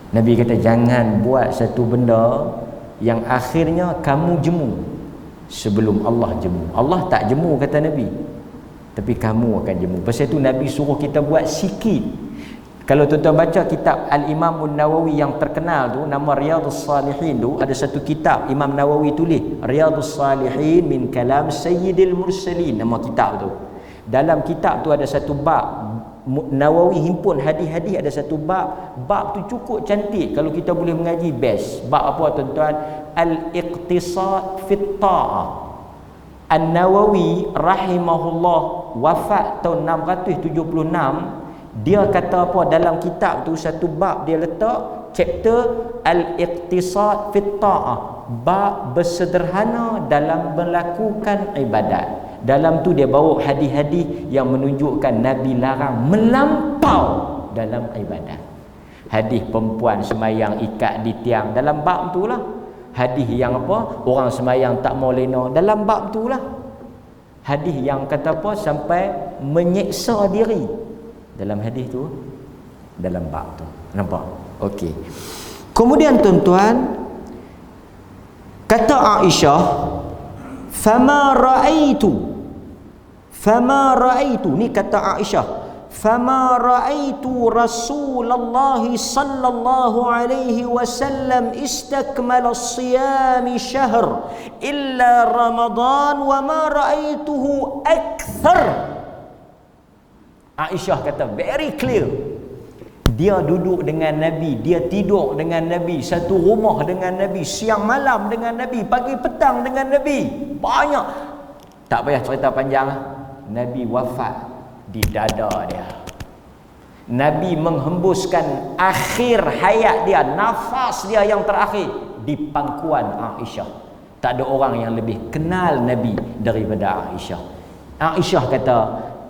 Nabi kata jangan buat satu benda yang akhirnya kamu jemu sebelum Allah jemu. Allah tak jemu kata Nabi, tapi kamu akan jemu. Pasal itu Nabi suruh kita buat sikit. Kalau tuan-tuan baca kitab Al-Imam Nawawi yang terkenal tu, nama Riyadhus Salihin tu, ada satu kitab Imam Nawawi tulis Riyadhus Salihin min kalam Sayyidil Mursalin, nama kitab tu. Dalam kitab tu ada satu bab, Nawawi himpun hadis-hadis, ada satu bab. Bab tu cukup cantik, kalau kita boleh mengaji best. Bab apa tuan-tuan? Al-Iqtisad fit Ta'ah. An-Nawawi rahimahullah wafat tahun 676. Dia kata apa dalam kitab tu, satu bab dia letak chapter Al-Iqtisad fit Ta'ah, bab bersederhana dalam melakukan ibadat. Dalam tu dia bawa hadis-hadis yang menunjukkan Nabi larang melampau dalam ibadat. Hadis perempuan semayang ikat di tiang, dalam bab tu lah. Hadis yang apa, orang semayang tak mau lena, dalam bab tu lah. Hadis yang kata apa, sampai menyeksa diri, dalam hadis tu, dalam bab tu. Nampak? Okey. Kemudian tuan-tuan, kata Aisyah, fama ra'aitu, ni kata Aisyah, fama ra'aitu Rasulullah sallallahu alaihi wasallam istakmala as-siyam syahr illa Ramadan wa ma ra'aituhu akthar. Aisyah kata very clear, dia duduk dengan Nabi, dia tidur dengan Nabi, satu rumah dengan Nabi, siang malam dengan Nabi, pagi petang dengan Nabi, banyak. Tak payah cerita panjang, Nabi wafat di dada dia. Nabi menghembuskan akhir hayat dia, nafas dia yang terakhir di pangkuan Aisyah. Tak ada orang yang lebih kenal Nabi daripada Aisyah. Aisyah kata,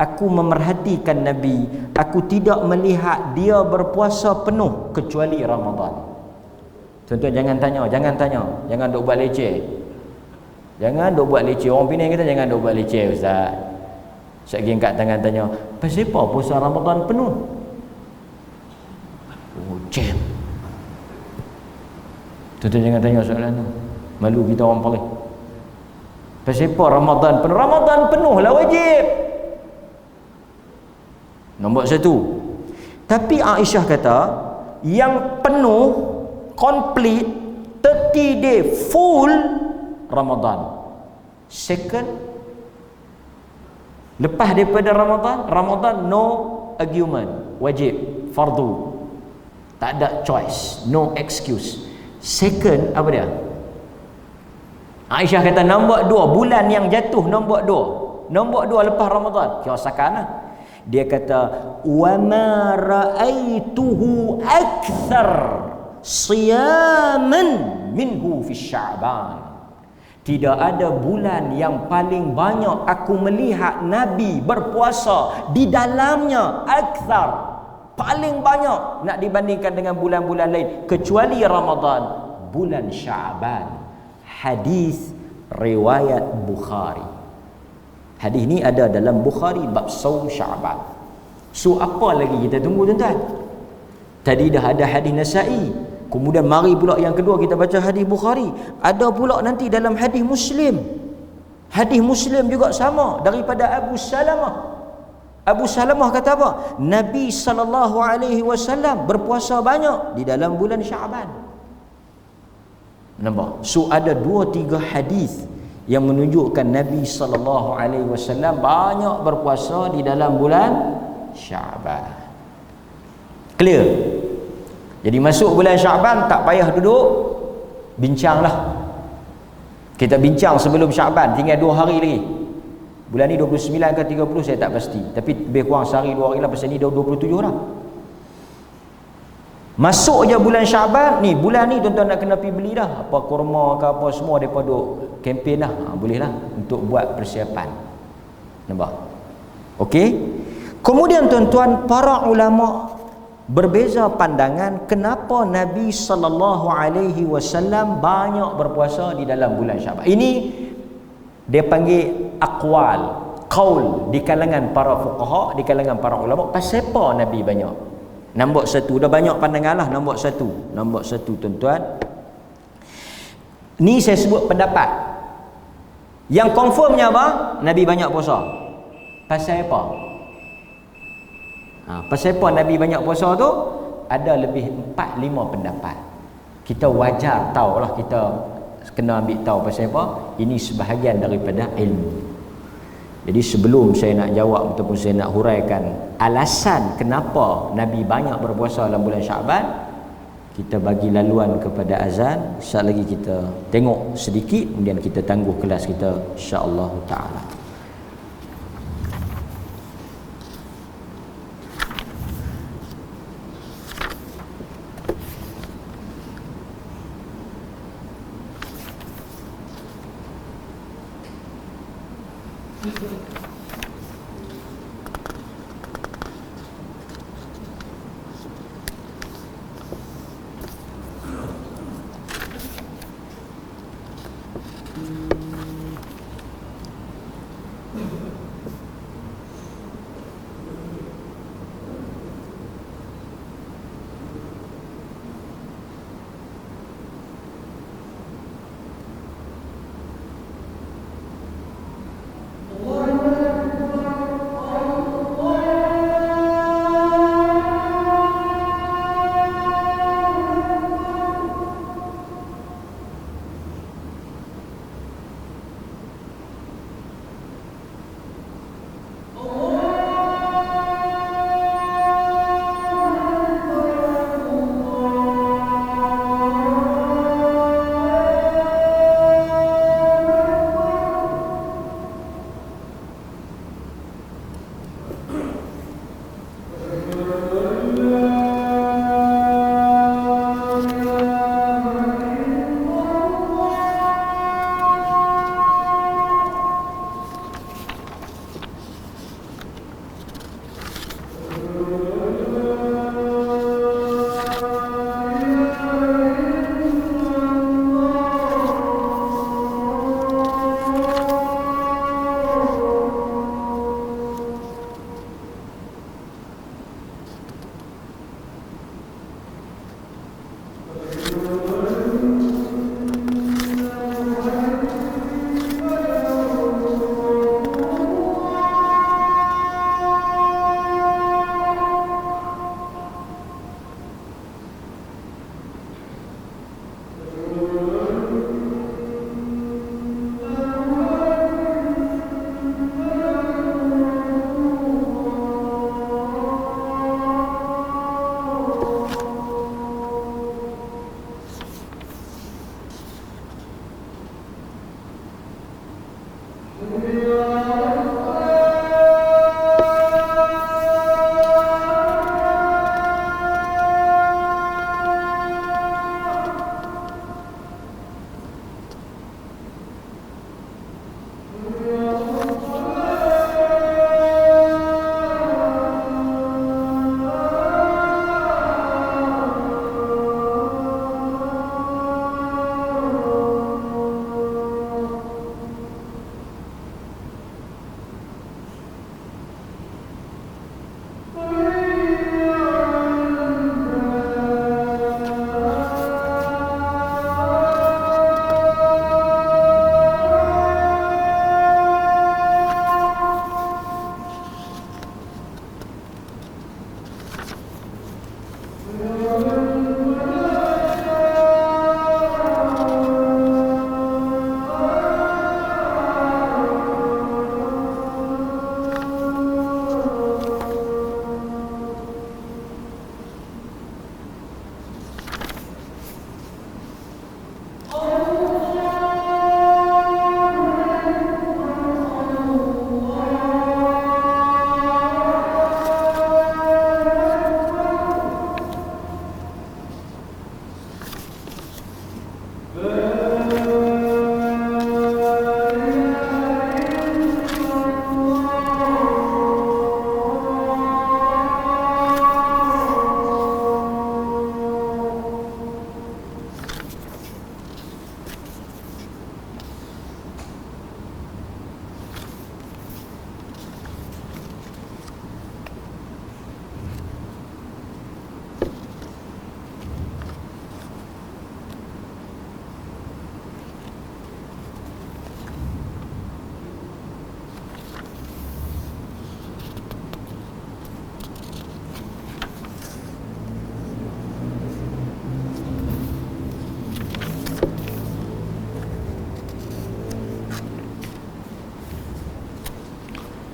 aku memerhatikan Nabi, aku tidak melihat dia berpuasa penuh kecuali Ramadan. Tuan-tuan jangan tanya, jangan duk buat leceh. Jangan duk buat leceh. Orang Penang kata jangan duk buat leceh ustaz. Ustaz pergi angkat tangan tanya, pasal apa puasa Ramadan penuh? Oh, jam. Tuan-tuan jangan tanya soalan tu. Malu kita orang paling. Pasal apa Ramadan penuh? Ramadan penuh lah wajib. Nombor satu. Tapi Aisyah kata yang penuh, complete, 30 day full Ramadan. Second, lepas daripada Ramadan no argument, wajib, fardu, tak ada choice, no excuse. Second apa dia? Aisyah kata nombor 2, bulan yang jatuh nombor 2. Nombor 2 lepas Ramadan. Kira sakanah. Dia kata wa ma ra'aituhu akthar siyaman minhu fi Sya'ban. Tidak ada bulan yang paling banyak aku melihat Nabi berpuasa di dalamnya, akthar, paling banyak nak dibandingkan dengan bulan-bulan lain kecuali Ramadan, bulan Sya'ban. Hadis riwayat Bukhari. Hadis ni ada dalam Bukhari bab saum Sya'ban. So apa lagi kita tunggu tuan-tuan? Tadi dah ada hadis Nasa'i. Kemudian mari pula yang kedua kita baca hadis Bukhari. Ada pula nanti dalam hadis Muslim. Hadis Muslim juga sama daripada Abu Salamah. Abu Salamah kata apa? Nabi SAW berpuasa banyak di dalam bulan Sya'ban. Nampak? So ada 2-3 hadis yang menunjukkan Nabi SAW banyak berpuasa di dalam bulan Sya'ban. Clear? Jadi masuk bulan Sya'ban tak payah duduk bincanglah. Kita bincang sebelum Sya'ban, tinggal 2 hari lagi. Bulan ni 29 ke 30 saya tak pasti, tapi lebih kurang sehari 2 hari lah, pasal ni dah 27 dah. Masuk je bulan Sya'ban ni, bulan ni tuan-tuan nak kena pergi beli dah apa kurma ke apa semua, depa duk kempen dah. Boleh lah untuk buat persiapan. Nampak? Okey. Kemudian tuan-tuan, para ulama berbeza pandangan kenapa Nabi SAW banyak berpuasa di dalam bulan Sya'ban. Ini dia panggil aqwal, qaul di kalangan para fuqaha, di kalangan para ulama. Pasal apa Nabi banyak? Nombor 1, dah banyak pandangan lah. Nombor 1 tuan-tuan, ni saya sebut pendapat. Yang confirmnya apa? Nabi banyak puasa. Pasal apa? Pasal apa Nabi banyak puasa tu? Ada lebih 4-5 pendapat. Kita wajar tahulah, kita kena ambil tahu pasal apa. Ini sebahagian daripada ilmu. Jadi sebelum saya nak jawab ataupun saya nak huraikan alasan kenapa Nabi banyak berpuasa dalam bulan Sya'ban, kita bagi laluan kepada azan. Sekejap lagi kita tengok sedikit, kemudian kita tangguh kelas kita insya-Allah taala.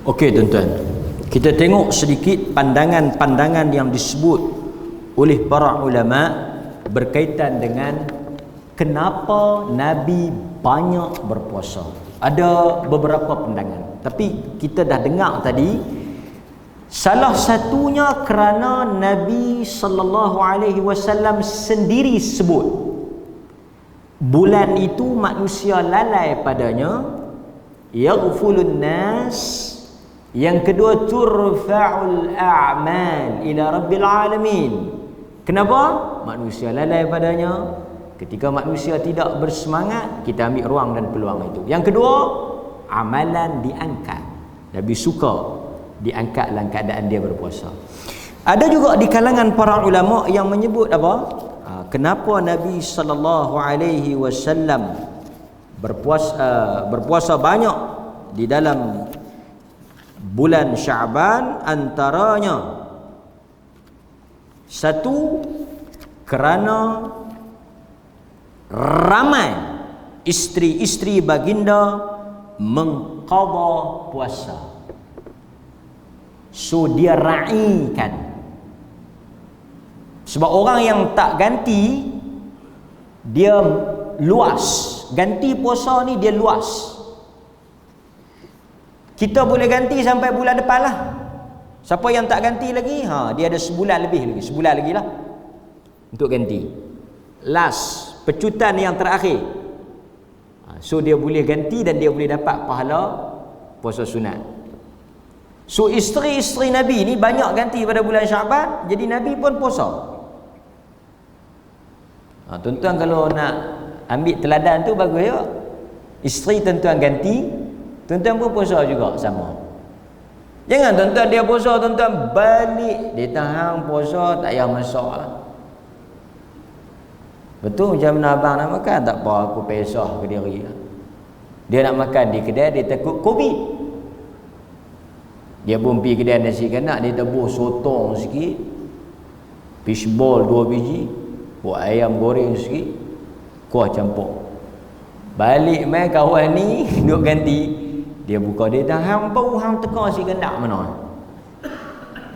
Okey tuan-tuan, kita tengok sedikit pandangan-pandangan yang disebut oleh para ulama berkaitan dengan kenapa Nabi banyak berpuasa. Ada beberapa pandangan, tapi kita dah dengar tadi, salah satunya kerana Nabi sallallahu alaihi wasallam sendiri sebut bulan itu manusia lalai padanya, yaghfulun nas. Yang kedua, turfa'ul a'mal ila rabbil alamin. Kenapa? Manusia lalai padanya. Ketika manusia tidak bersemangat, kita ambil ruang dan peluang itu. Yang kedua, amalan diangkat. Nabi suka diangkat dalam keadaan dia berpuasa. Ada juga di kalangan para ulama yang menyebut apa? Kenapa Nabi sallallahu alaihi wasallam berpuasa banyak di dalam bulan Sya'ban? Antaranya satu, kerana ramai isteri-isteri baginda mengqadha puasa, so dia raikan. Sebab orang yang tak ganti, dia luas, ganti puasa ni dia luas. Kita boleh ganti sampai bulan depan lah. Siapa yang tak ganti lagi, dia ada sebulan lagi lah untuk ganti. Last, pecutan yang terakhir. So dia boleh ganti dan dia boleh dapat pahala puasa sunat. So isteri-isteri Nabi ni banyak ganti pada bulan Syaban, jadi Nabi pun puasa. Tuan-tuan kalau nak ambil teladan tu bagus ya. Isteri tuan-tuan ganti, tuan-tuan pun puasa juga sama. Jangan tuan-tuan dia puasa, tuan-tuan balik dia tahan puasa, tak payah masak lah. Betul macam mana abang nak makan, tak apa aku pesah ke diri lah. Dia nak makan di kedai, dia takut COVID. Dia pun pergi kedai nasi kanak, dia tebus sotong sikit, fishball 2 biji, buat ayam goreng sikit, kuah campur. Balik mai kawan ni duk ganti, dia buka dia dah hang bau hang teka si kendak mana.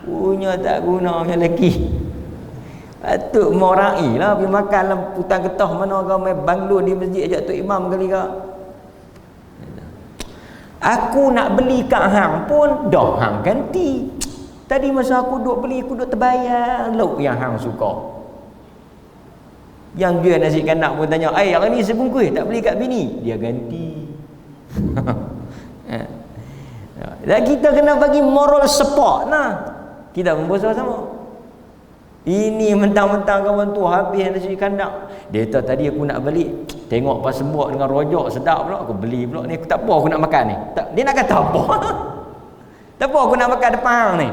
Punya tak guna yang lelaki. Patut morai lah pergi makan dalam hutan getah mana kau mai banglo di masjid ajak tok imam kali ke. Aku nak beli kat hang pun dah hang ganti. Tadi masa aku duk beli, aku duk terbayar lauk yang hang suka. Yang jual nasi kanak pun tanya, hari ni sebungkus tak beli kat bini. Dia ganti. Dan kita kena bagi moral support lah. Kita pun puasa sama. Ini mentang-mentang kawan tu habis nasi kandang. Dia kata tadi aku nak beli, tengok pas sembok dengan rojak sedap pula, aku beli pula ni. Tak apa aku nak makan ni. Dia nak kata apa? Tak apa aku nak makan depan hang ni.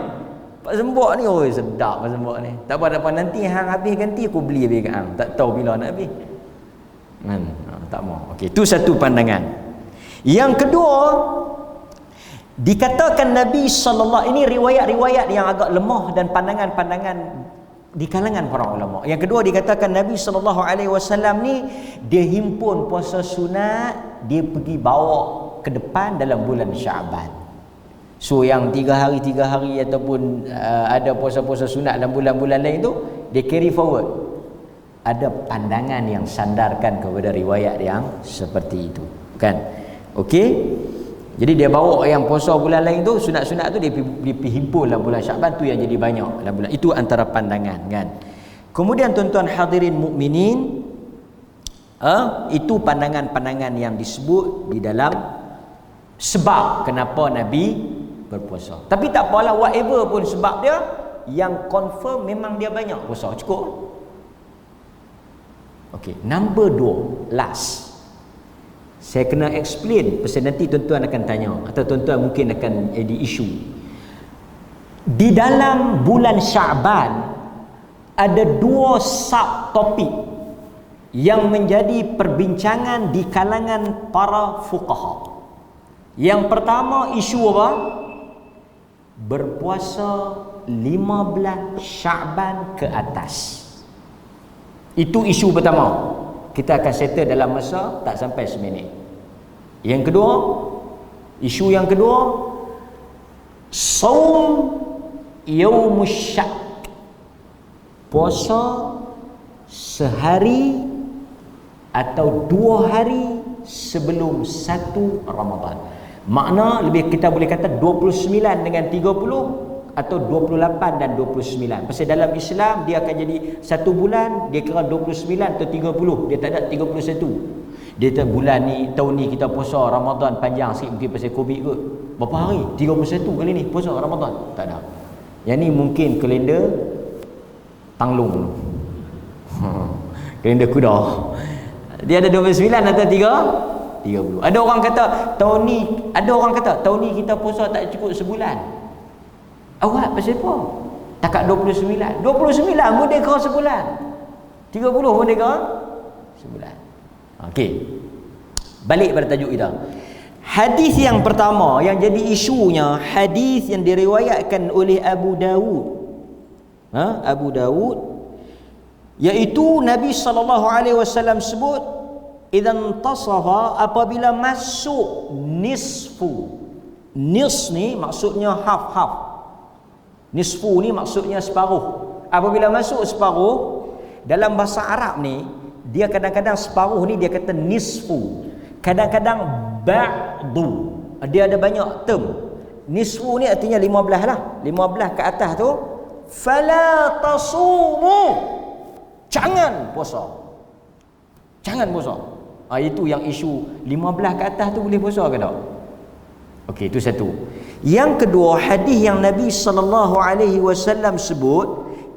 Pas sembok ni, oi sedap pas sembok ni. Tak apa nanti hang habis ganti aku beli kat hang. Tak tahu bila nak habis. Tak mau. Okey, tu satu pandangan. Yang kedua, dikatakan Nabi sallallahu, ini riwayat-riwayat yang agak lemah dan pandangan-pandangan di kalangan para ulama. Yang kedua dikatakan Nabi SAW ni dia himpun puasa sunat, dia pergi bawa ke depan dalam bulan Syaban. So yang 3 hari ataupun ada puasa-puasa sunat dalam bulan-bulan lain tu, dia carry forward. Ada pandangan yang sandarkan kepada riwayat yang seperti itu, kan? Okey. Jadi dia bawa yang puasa bulan lain tu, sunat-sunat tu dia himpun dalam bulan Syaban tu yang jadi banyak dalam bulan. Itu antara pandangan, kan? Kemudian tuan-tuan hadirin mukminin, itu pandangan-pandangan yang disebut di dalam sebab kenapa Nabi berpuasa. Tapi tak apalah, whatever pun sebab dia, yang confirm memang dia banyak puasa. Cukup? Okey, number 2, last. Saya kena explain, pasal nanti tuan-tuan akan tanya atau tuan-tuan mungkin akan jadi isu. Di dalam bulan Syaban ada 2 subtopik yang menjadi perbincangan di kalangan para fuqaha. Yang pertama, isu apa? Berpuasa 15 Syaban ke atas. Itu isu pertama. Kita akan settle dalam masa tak sampai seminit. Yang kedua, isu yang kedua, saum yaumus syak. Puasa sehari atau 2 hari sebelum 1 Ramadan. Makna lebih kita boleh kata 29 dengan 30 atau 28 dan 29. Pasal dalam Islam dia akan jadi 1 bulan, dia kira 29 atau 30, dia tak ada 31. Dia tak bulan ni, tahun ni kita puasa Ramadan panjang sikit mungkin pasal Covid kot. Berapa hari? 31 kali ni puasa Ramadan. Tak ada. Yang ni mungkin kalender Tanglung. Kalender kuda. Dia ada 29 atau 30. Ada orang kata tahun ni kita puasa tak cukup sebulan. Awak pasal apa? Takat 29. 29 pun dia kira sebulan. 30 pun dia kira sebulan. Okey. Balik pada tajuk kita. Hadis yang pertama yang jadi isunya, hadis yang diriwayatkan oleh Abu Dawud. Abu Dawud, iaitu Nabi SAW sebut, idzan tasafa, apabila masuk nisfu. Nis ni maksudnya half. Nisfu ni maksudnya separuh. Apabila masuk separuh, dalam bahasa Arab ni, dia kadang-kadang separuh ni dia kata nisfu. Kadang-kadang ba'du. Dia ada banyak term. Nisfu ni artinya 15 lah. 15 ke atas tu. Fala tasumu. Jangan puasa. Jangan puasa. Itu yang isu 15 ke atas tu boleh puasa ke tak? Okey, itu satu. Yang kedua, hadis yang Nabi SAW sebut,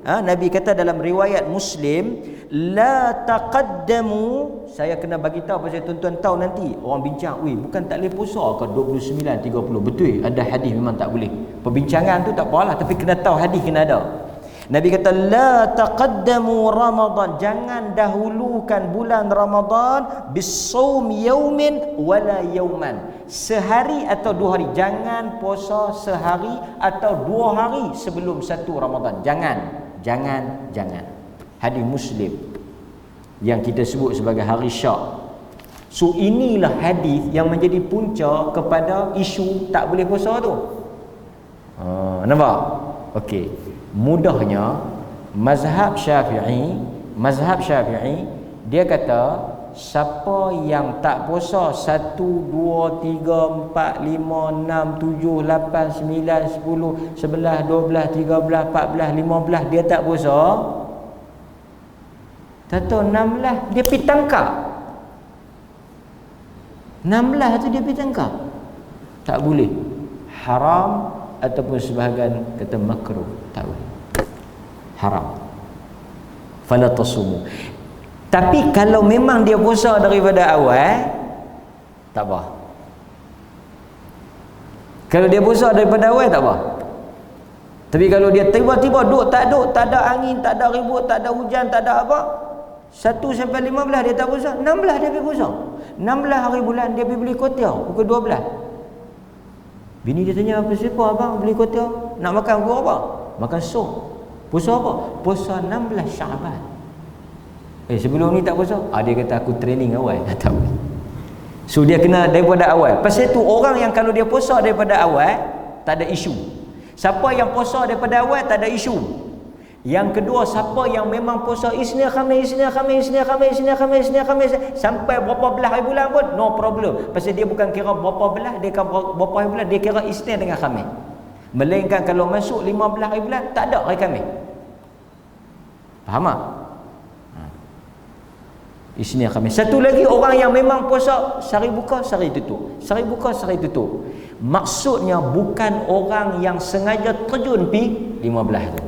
Nabi kata dalam riwayat Muslim, la taqaddamu. Saya kena bagi tahu pasal tuan-tuan tahu nanti orang bincang, bukan tak boleh puasa ke 29 30. Betul, ada hadis memang tak boleh. Perbincangan tu tak apalah, tapi kena tahu hadis kena ada. Nabi kata la taqaddamu Ramadan, jangan dahulukan bulan Ramadan bisawm yaumin wala yauman, sehari atau 2 hari. Jangan puasa sehari atau 2 hari sebelum 1 Ramadan. Jangan. Hadis Muslim yang kita sebut sebagai hari Syak. So inilah hadis yang menjadi punca kepada isu tak boleh puasa tu. Nampak? Okey. Mudahnya mazhab Syafi'i dia kata siapa yang tak puasa 1 2 3 4 5 6 7 8 9 10 11 12 13 14 15 dia tak puasa, tahu 16 dia pergi tangkap. 16 tu dia pergi tangkap. Tak boleh. Haram ataupun sebahagian kata makruh. Tak boleh. Haram. Fala tasumu. Tapi kalau memang dia puasa daripada awal, tak apa. Kalau dia puasa daripada awal, tak apa. Tapi kalau dia tiba-tiba duk tak ada angin, tak ada ribut, tak ada hujan, tak ada apa, 1 sampai 15 dia tak puasa, 16 dia pergi puasa. 16 hari bulan dia pergi beli kuotiau pukul 12. Bini dia tanya, apa siapa abang beli kuotiau? Nak makan pukul apa? Makan sup. Puasa apa? Puasa 16 Syaban. Sebelum ni tak puasa? Dia kata aku training awal. Tak boleh. So dia kena daripada awal. Pasal tu orang yang kalau dia puasa daripada awal, tak ada isu. Siapa yang puasa daripada awal, tak ada isu. Yang kedua, siapa yang memang puasa Isnin Khamis sampai berapa belah hari bulan pun no problem. Pasal dia bukan kira berapa belah, dia kira berapa hari bulan, dia kira Isnin dengan Khamis. Melainkan kalau masuk 15 hari bulan, tak ada hari Khamis. Faham tak? Isnin Khamis. Satu lagi, orang yang memang puasa sehari buka sehari tutup, sehari buka sehari tutup. Maksudnya bukan orang yang sengaja terjun pi 15 tu.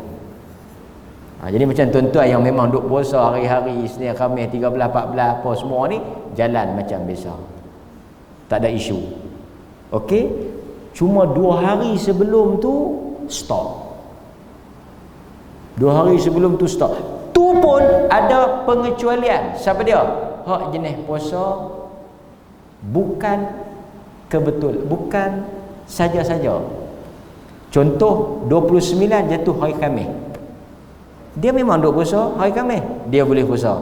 Jadi macam tuan-tuan yang memang duk puasa hari-hari Isnin Khamis 13 14 apa semua ni jalan macam biasa. Tak ada isu. Okey? Cuma 2 hari sebelum tu stop. 2 hari sebelum tu stop. Tu pun ada pengecualian. Siapa dia? Hak jenis puasa bukan kebetul, bukan saja-saja. Contoh 29 jatuh hari Khamis. Dia memang duk puasa hari Khamis, dia boleh puasa.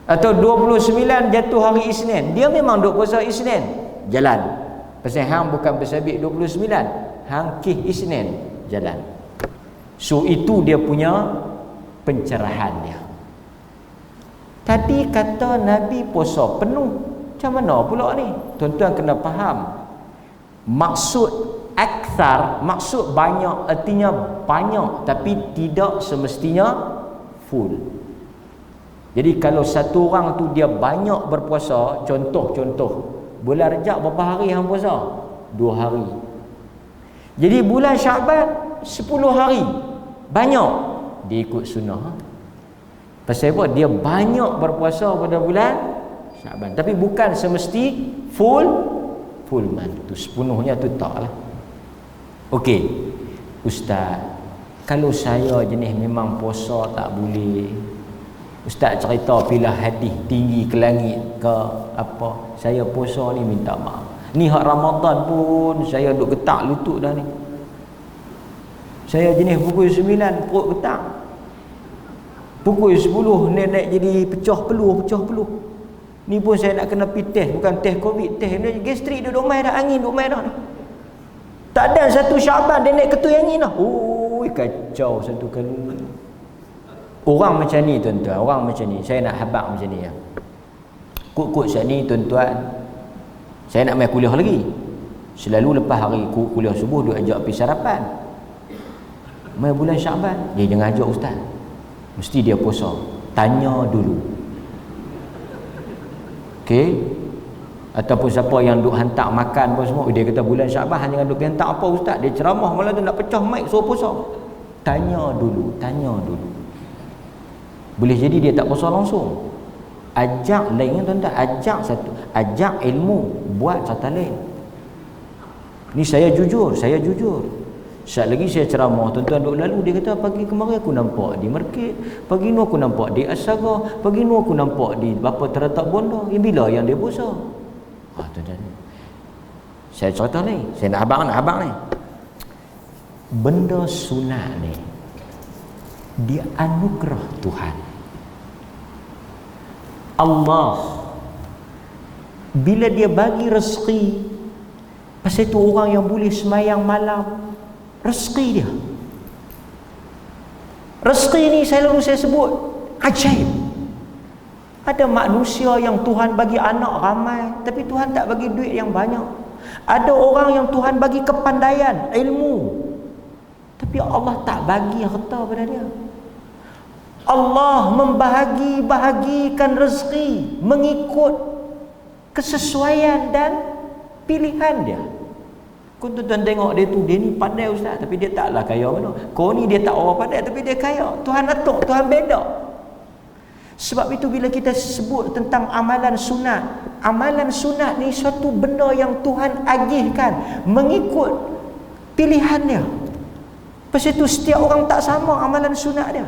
Atau 29 jatuh hari Isnin, dia memang duk puasa Isnin, jalan. Pasal hang bukan bersabit 29, hang kih Isnin, jalan. So itu dia punya pencerahan dia. Tadi kata Nabi puasa penuh, macam mana pula ni? Tuan-tuan kena faham. Maksud akthar, maksud banyak, artinya banyak, tapi tidak semestinya full. Jadi kalau satu orang tu dia banyak berpuasa, contoh bulan Rejab berapa hari hang puasa? 2 hari. Jadi bulan Syaban 10 hari, banyak, dia ikut sunnah. Pasal apa? Dia banyak berpuasa pada bulan Syaban, tapi bukan semesti full month tu, sepenuhnya tu taklah. Okey, Ustaz, kalau saya jenis memang puasa tak boleh, Ustaz cerita pilih hadis tinggi ke langit ke apa, saya puasa ni minta maaf. Ni hak Ramadan pun saya duk getak lutut dah ni. Saya jenis pukul 9 perut getak, pukul 10 naik jadi pecah peluh. Ni pun saya nak kena pergi test, bukan test COVID, test gastrik duduk mai dah, angin duduk mai dah ni. Tak ada satu Syaban dia naik ketui angin dah. Oi, kacau satu kali. Orang macam ni tuan-tuan, orang macam ni saya nak habaq macam ni ya. Kut-kut saat ni tuan-tuan, saya nak mai kuliah lagi. Selalu lepas hari kuliah subuh dia ajak pergi sarapan. Mai bulan Syaban, dia jangan ajak ustaz. Mesti dia puasa. Tanya dulu. Okey? Ataupun siapa yang duk hantar makan apa semua, dia kata bulan Syaban hanya duk hantar apa ustaz, dia ceramah malah tu nak pecah mic suruh puasa. Tanya dulu. Boleh jadi dia tak puasa langsung. Ajak lain tuan-tuan, ajak ilmu, buat satu lain. Ni saya jujur. Saat lagi saya ceramah, tuan-tuan duk lalu, dia kata pagi kemarin aku nampak di market, pagi ni aku nampak di Asara, pagi ni aku nampak di bapa terletak Bondo. Yang bila yang dia puasa? Tuan-tuan, saya cerita ni, saya nak abang ni. Benda sunat ni dia anugerah Tuhan. Allah bila dia bagi rezeki, pasal itu orang yang boleh semayang malam, rezeki dia. Rezeki ni saya sebut ajaib. Ada manusia yang Tuhan bagi anak ramai, tapi Tuhan tak bagi duit yang banyak. Ada orang yang Tuhan bagi kepandaian, ilmu, tapi Allah tak bagi harta pada dia. Allah membahagikan rezeki mengikut kesesuaian dan pilihan dia. Kau tuan tengok dia tu, dia ni pandai ustaz, tapi dia taklah kaya mana. Kau ni dia tak orang pandai, tapi dia kaya. Tuhan atuk, Tuhan beda. Sebab itu bila kita sebut tentang amalan sunat ni suatu benda yang Tuhan agihkan mengikut pilihan dia. Pasal itu setiap orang tak sama amalan sunat dia.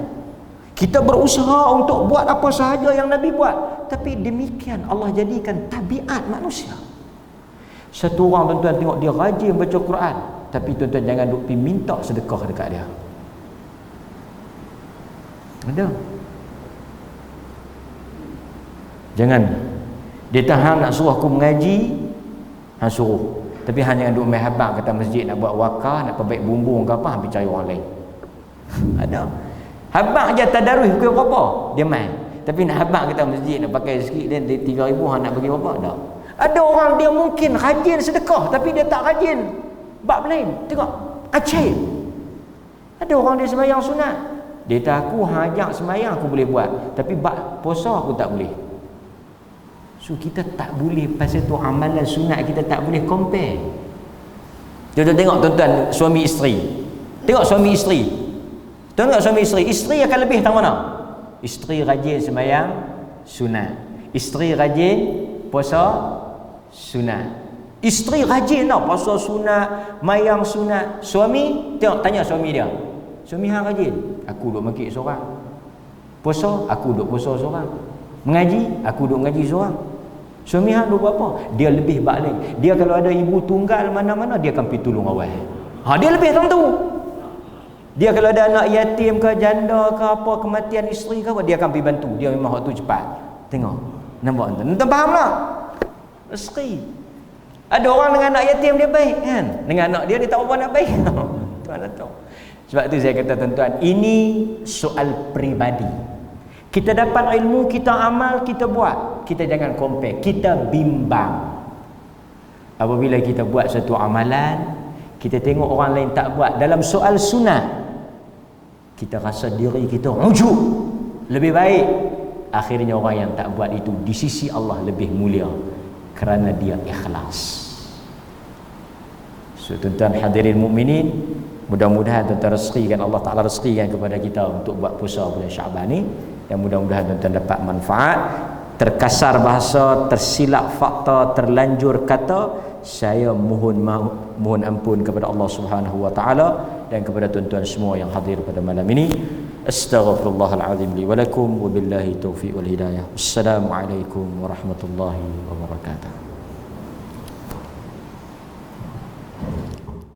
Kita berusaha untuk buat apa sahaja yang Nabi buat, tapi demikian Allah jadikan tabiat manusia. Satu orang tuan-tuan tengok dia rajin baca Quran, tapi tuan-tuan jangan duk pergi minta sedekah dekat dia. Ada. Jangan dia tahan nak suruh aku mengaji, hang suruh. Tapi hanya duk main habaq kata masjid nak buat wakaf, nak perbaik bumbung ke apa, habis cari orang lain. Ada. Habaq je tadarus pukul berapa? Dia main. Tapi nak habaq kata masjid nak pakai sikit dan 3,000 hang nak bagi berapa? Tak. Ada orang dia mungkin rajin sedekah tapi dia tak rajin bab lain. Tengok, acil. Ada orang dia sembahyang sunat. Dia kata aku ajak sembahyang aku boleh buat, tapi bab puasa aku tak boleh. So kita tak boleh pasal tu amalan sunat kita tak boleh compare. Kita tengok tuan-tuan suami isteri. Tengok suami isteri. Tengok suami isteri. Isteri akan lebih tang mana? Isteri rajin sembahyang sunat. Isteri rajin puasa sunat. Isteri rajin tau puasa sunat, mayang sunat. Suami tengok tanya suami dia. Suami hang rajin. Aku duk mangkit seorang. Puasa, aku duk puasa seorang. Mengaji, aku duk mengaji seorang. Suami hang duk buat apa? Dia lebih balik. Dia kalau ada ibu tunggal mana-mana dia akan pergi tolong awal. Dia lebih tentu. Dia kalau ada anak yatim ke janda ke apa kematian isteri ke apa dia akan pergi bantu. Dia memang waktu cepat. Tengok. Nampak tuan? Tuan faham tak? Rezeki. Ada orang dengan anak yatim dia baik kan? Dengan anak dia tak apa nak baik. Tuan dah tahu. Sebab tu saya kata tuan-tuan, ini soal peribadi. Kita dapat ilmu, kita amal, kita buat. Kita jangan compare, kita bimbang. Apabila kita buat satu amalan, kita tengok orang lain tak buat dalam soal sunat, kita rasa diri kita ujub, lebih baik. Akhirnya orang yang tak buat itu di sisi Allah lebih mulia kerana dia ikhlas. So tuan-tuan hadirin mukminin, mudah-mudahan tuan-tuan rezekikan Allah Ta'ala rezekikan kepada kita untuk buat puasa bulan Syaban ni, dan mudah-mudahan tuan-tuan dapat manfaat. Terkasar bahasa, tersilap fakta, terlanjur kata, saya mohon ampun kepada Allah Subhanahu wa taala dan kepada tuan-tuan semua yang hadir pada malam ini. Astaghfirullahalazim li wa lakum wa billahi taufiq wal hidayah. Assalamualaikum warahmatullahi wabarakatuh.